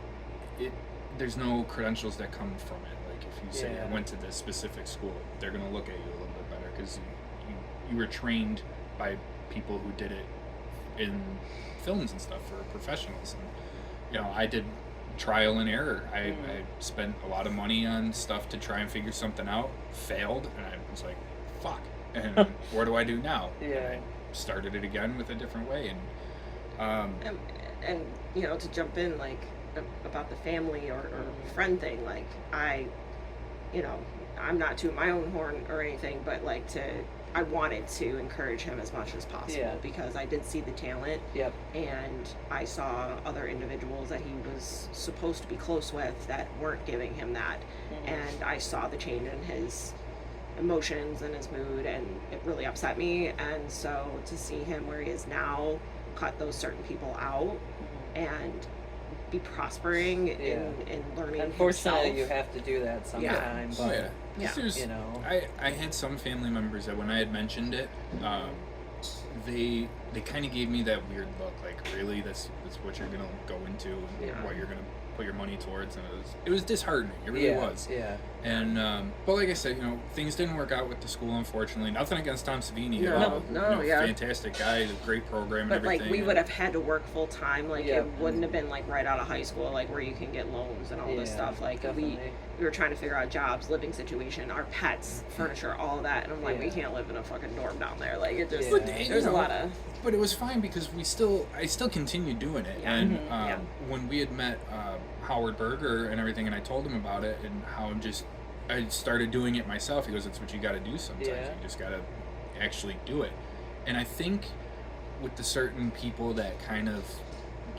there's no credentials that come from it. Like if you say Yeah. I went to this specific school, they're gonna look at you a little bit better because you were trained by people who did it in films and stuff for professionals. And, I did trial and error. I spent a lot of money on stuff to try and figure something out, failed, and I was like, fuck. And what do I do now? Yeah. And I started it again with a different way. And to jump in, like, about the family or friend thing, like, I'm not tooting my own horn or anything, but like I wanted to encourage him as much as possible because I did see the talent. Yep. And I saw other individuals that he was supposed to be close with that weren't giving him that. And I saw the change in his emotions and his mood, and it really upset me. And so to see him where he is now, cut those certain people out and be prospering in learning Unfortunately, himself. You have to do that sometimes. Oh yeah. Yeah. I had some family members that when I had mentioned it, they kind of gave me that weird look, like, really, that's what you're gonna go into and what you're gonna put your money towards, and it was disheartening. It really was. Yeah. And but like I said, things didn't work out with the school, unfortunately. Nothing against Tom Savini. Fantastic guy, great program, and everything. But like we would have had to work full time. Like it wouldn't have been like right out of high school, like where you can get loans and all this stuff. Like we were trying to figure out jobs, living situation, our pets, furniture, all of that. And I'm like, we can't live in a fucking dorm down there. Like it just there's a lot of. But it was fine because I still continued doing it. And when we had met Howard Berger and everything, and I told him about it and how I started doing it myself. He goes, "It's what you got to do sometimes. You just got to actually do it." And I think with the certain people that kind of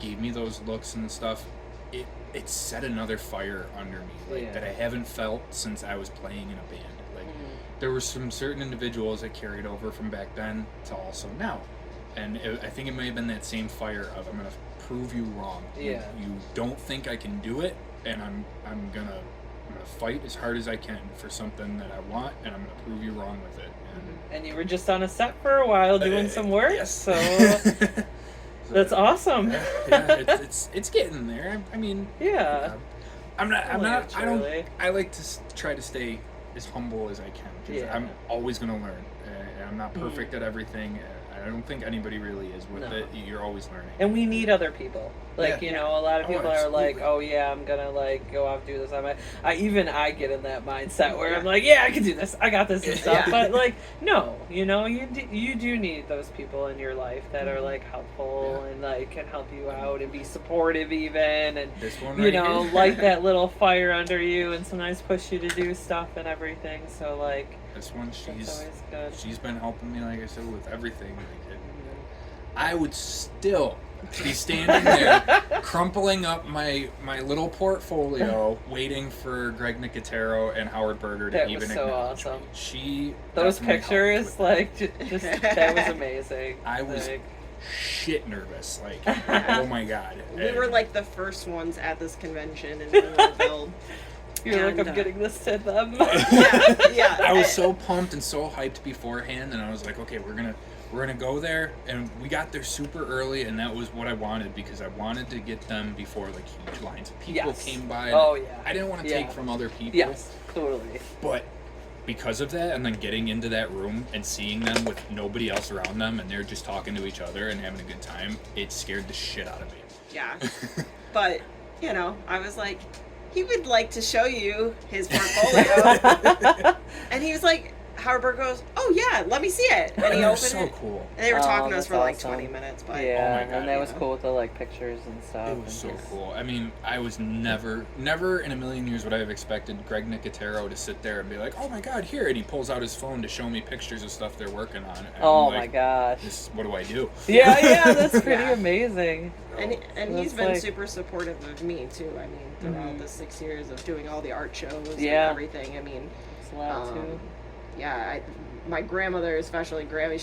gave me those looks and stuff, it set another fire under me, that I haven't felt since I was playing in a band. Like there were some certain individuals that carried over from back then to also now. And I think it may have been that same fire of, I'm going to prove you wrong. Yeah. You don't think I can do it, and I'm gonna fight as hard as I can for something that I want, and I'm gonna prove you wrong with it. And you were just on a set for a while doing some work, yes. So that's awesome. It's getting there. I mean, I like to try to stay as humble as I can, because I'm always gonna learn, and I'm not perfect at everything. I don't think anybody really is with it. You're always learning. And we need other people. Like, a lot of people are like, oh yeah, I'm gonna like go off and do this. I get in that mindset where I'm like, I can do this. I got this and stuff. But like, no, you do need those people in your life that are like helpful and like can help you out and be supportive even, and this one right here. light that little fire under you and sometimes push you to do stuff and everything. So like, this one, she's been helping me, like I said, with everything. I would still be standing there crumpling up my little portfolio waiting for Greg Nicotero and Howard Berger to even acknowledge me. Those pictures, like, just that was amazing. I was shit nervous, like, oh my god. We were like the first ones at this convention in Louisville. You're like, I'm getting this to them. I was so pumped and so hyped beforehand, and I was like, okay, we're gonna go there, and we got there super early, and that was what I wanted, because I wanted to get them before like huge lines of people came by. I didn't want to take from other people. Yes, totally. But because of that, and then getting into that room and seeing them with nobody else around them, and they're just talking to each other and having a good time, it scared the shit out of me. Yeah. But I was like, he would like to show you his portfolio. And he was like, Howard Berger goes, oh yeah, let me see it. And he opened it. Cool. And they were talking to us for like 20 minutes. But and that was cool with the like pictures and stuff. It was so cool. I mean, I was never in a million years would I have expected Greg Nicotero to sit there and be like, oh my god, here, and he pulls out his phone to show me pictures of stuff they're working on. And my gosh. What do I do? Yeah, that's pretty amazing. And he's been super supportive of me too. I mean, throughout the 6 years of doing all the art shows and everything. I mean, it's a lot too. Yeah, my grandmother, especially Grammy,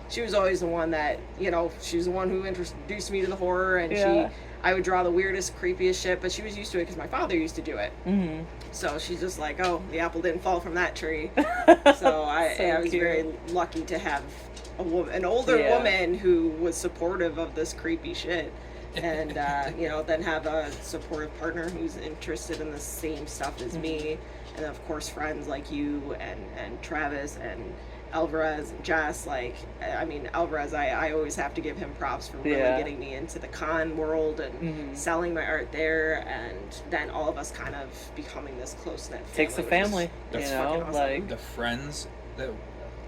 she was always the one that, you know, she was the one who introduced me to the horror, and I would draw the weirdest, creepiest shit, but she was used to it because my father used to do it. Mm-hmm. So she's just like, oh, the apple didn't fall from that tree. So I was very lucky to have an older woman who was supportive of this creepy shit. And, you know, then have a supportive partner who's interested in the same stuff as me. And, of course, friends like you and Travis and Alvarez and Jess. Like, I mean, Alvarez, I always have to give him props for really getting me into the con world and selling my art there. And then all of us kind of becoming this close-knit family. Takes a family, That's you know, fucking awesome. like... The friends that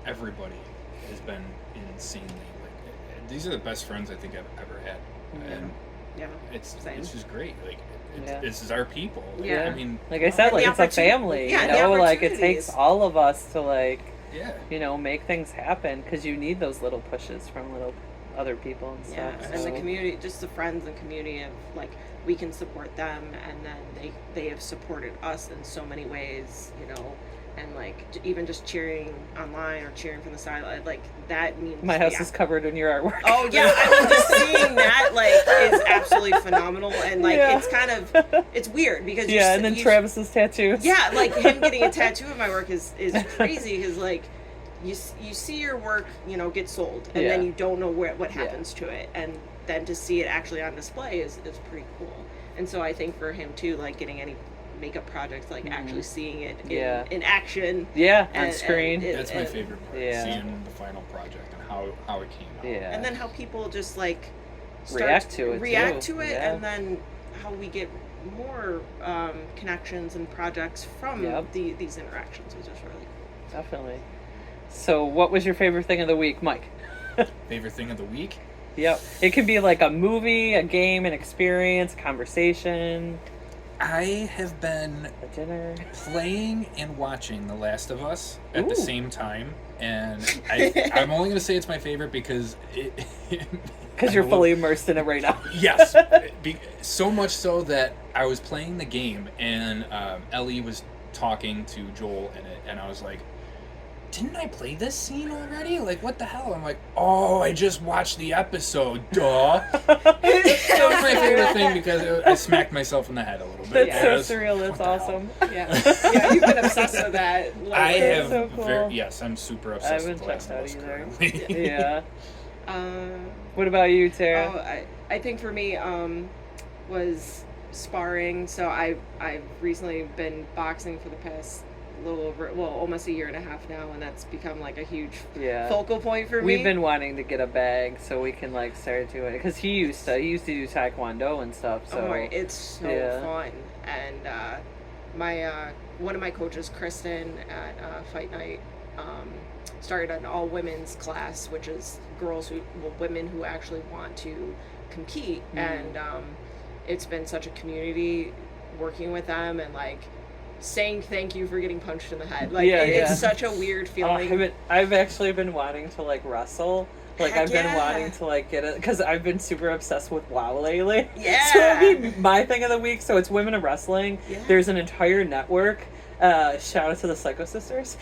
everybody has been insanely, like, these are the best friends I think I've ever had. And it's just great. Like, this is our people. Like, I mean, like I said, like it's a family. You know, like it takes all of us to like, you know, make things happen because you need those little pushes from little other people and stuff. Yeah, and the community, just the friends and community of like we can support them, and then they have supported us in so many ways. You know. And like even just cheering online or cheering from the sideline, like that means my house is covered in your artwork. Oh yeah, I mean just seeing that like is absolutely phenomenal, and like it's kind of it's weird because and then Travis's tattoos. Yeah, like him getting a tattoo of my work is crazy because like you see your work, you know, get sold, and then you don't know what happens to it, and then to see it actually on display is pretty cool. And so I think for him too, like getting any makeup projects, like actually seeing it in action on screen. That's my favorite part, seeing the final project and how it came out. And then how people just like react to it and then how we get more connections and projects from these interactions, which is really cool. Definitely. So what was your favorite thing of the week, Mike? Favorite thing of the week? Yep. It could be like a movie, a game, an experience, conversation. I have been a dinner, playing and watching The Last of Us at the same time, and I'm only going to say it's my favorite because you're fully immersed in it right now. Yes, so much so that I was playing the game and Ellie was talking to Joel in it, and I was like, didn't I play this scene already? Like, what the hell? I'm like, oh, I just watched the episode, duh. That was my favorite thing because I smacked myself in the head a little bit. That's so surreal. That's awesome. Yeah, you've been obsessed with that. Like, I have. So cool. Yes, I'm super obsessed with The Last of Us currently. Yeah. What about you, Tara? Oh, I think for me was sparring. So I've recently been boxing for the past almost a year and a half now, and that's become like a huge focal point for me. We've been wanting to get a bag so we can like start doing it because he used to do taekwondo and stuff. So it's so fun. And my one of my coaches, Kristen at Fight Night, started an all women's class, which is women who actually want to compete, and it's been such a community working with them and like saying thank you for getting punched in the head. Like it's such a weird feeling. I've actually been wanting to like wrestle. Like I've been wanting to like get it because I've been super obsessed with WoW lately. Yeah. So it'll be my thing of the week. So it's Women of Wrestling. Yeah. There's an entire network. Shout out to the Psycho Sisters.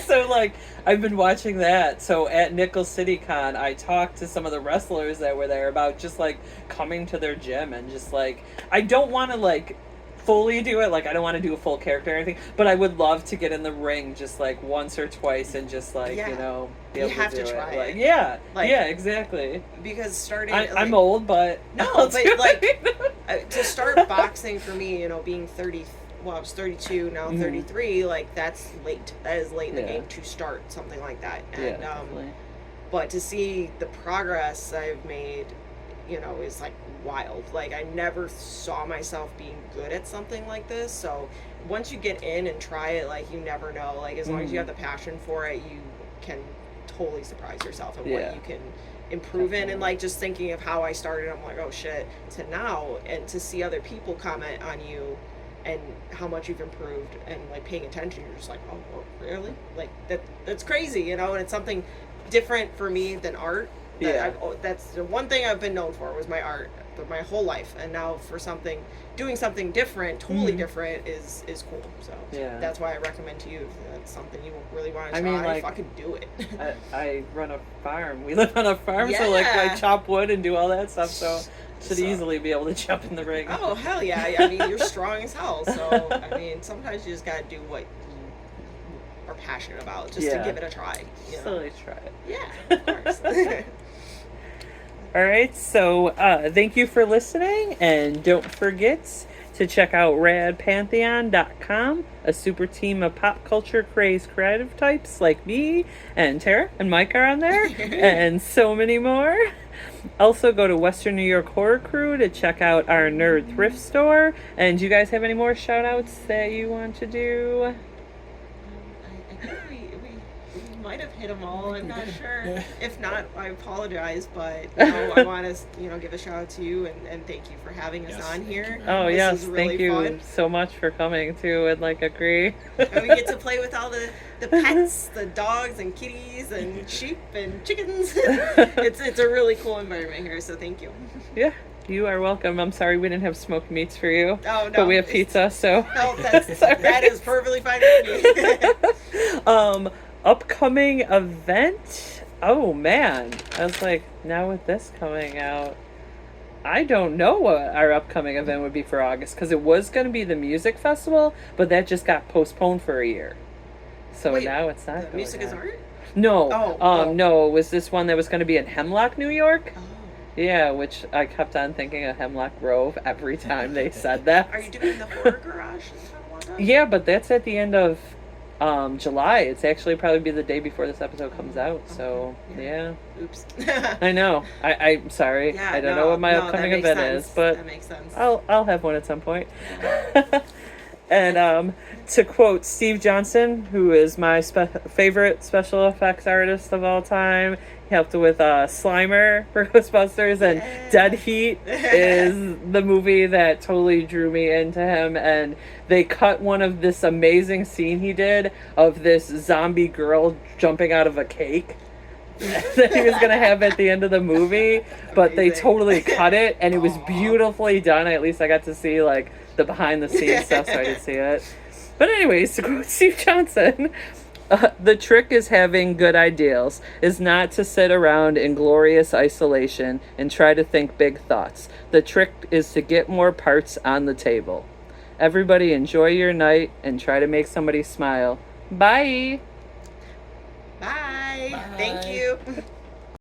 So like I've been watching that. So at Nickel City Con, I talked to some of the wrestlers that were there about just like coming to their gym and just like I don't want to like fully do it, like I don't want to do a full character or anything, but I would love to get in the ring just like once or twice and just like you know be able to do try it. it. Like exactly, because starting I'm old, but to start boxing for me, you know, being 30, well I was 32 now, 33, like that's late. That is late in the game to start something like that. And but to see the progress I've made, you know, is like wild. Like I never saw myself being good at something like this. So once you get in and try it, like you never know. Like as long as you have the passion for it, you can totally surprise yourself at what you can improve in. And like just thinking of how I started, I'm like, oh shit, to now, and to see other people comment on you and how much you've improved and like paying attention, you're just like, oh really? Like that's crazy, you know. And it's something different for me than art. Yeah. That's the one thing I've been known for was my art, but my whole life, and now for doing something different, totally different is cool. So Yeah. that's why I recommend to you if that's something you really want to I try. mean, like, fucking do it. I run a farm. We live on a farm, so like I Yeah. chop wood and do all that stuff. So should So- easily be able to jump in the ring. Oh hell yeah! I mean, you're strong as hell. So I mean, sometimes you just gotta do what you are passionate about, just to give it a try. You know? So let's try it. Yeah, of course. All right, so thank you for listening, and don't forget to check out radpantheon.com, a super team of pop culture crazed creative types like me and Tara and Mike are on there, and so many more. Also, go to Western New York Horror Crew to check out our nerd thrift store. And do you guys have any more shout outs that you want to do? I think we might have hit them all. I'm not sure. If not, I apologize. But I want to give a shout out to you and thank you for having us on here. Oh This yes, is really thank you fun. so much for coming too, and like agree. And we get to play with all the pets, the dogs and kitties and sheep and chickens. It's a really cool environment here. So thank you. Yeah, you are welcome. I'm sorry we didn't have smoked meats for you. Oh no, But we have pizza, so. No, that is perfectly fine with me. Upcoming event. Oh man, I was like, now with this coming out, I don't know what our upcoming event would be for August, because it was going to be the music festival, but that just got postponed for a year. So Wait, now it's not. The music is art? No. Oh. No, it was this one that was going to be in Hemlock, New York. Oh. Yeah, which I kept on thinking of Hemlock Grove every time they said that. Are you doing the horror garage in Tonawanda? Yeah, but that's at the end of July. It's actually probably be the day before this episode comes out. So Okay. yeah. Oops. I know. I'm sorry. Yeah, I don't know what my no, upcoming that makes event sense. is, but that makes sense. I'll have one at some point. And to quote Steve Johnson, who is my favorite special effects artist of all time, he helped with Slimer for Ghostbusters, and Dead Heat is the movie that totally drew me into him. And they cut one of this amazing scene he did of this zombie girl jumping out of a cake that he was going to have at the end of the movie, but they Amazing. totally cut it, and it was beautifully done. At least I got to see like the behind the scenes stuff, so I did see it. But anyways, to quote Steve Johnson, the trick is having good ideals, is not to sit around in glorious isolation and try to think big thoughts. The trick is to get more parts on the table. Everybody enjoy your night and try to make somebody smile. Bye! Bye. Thank you.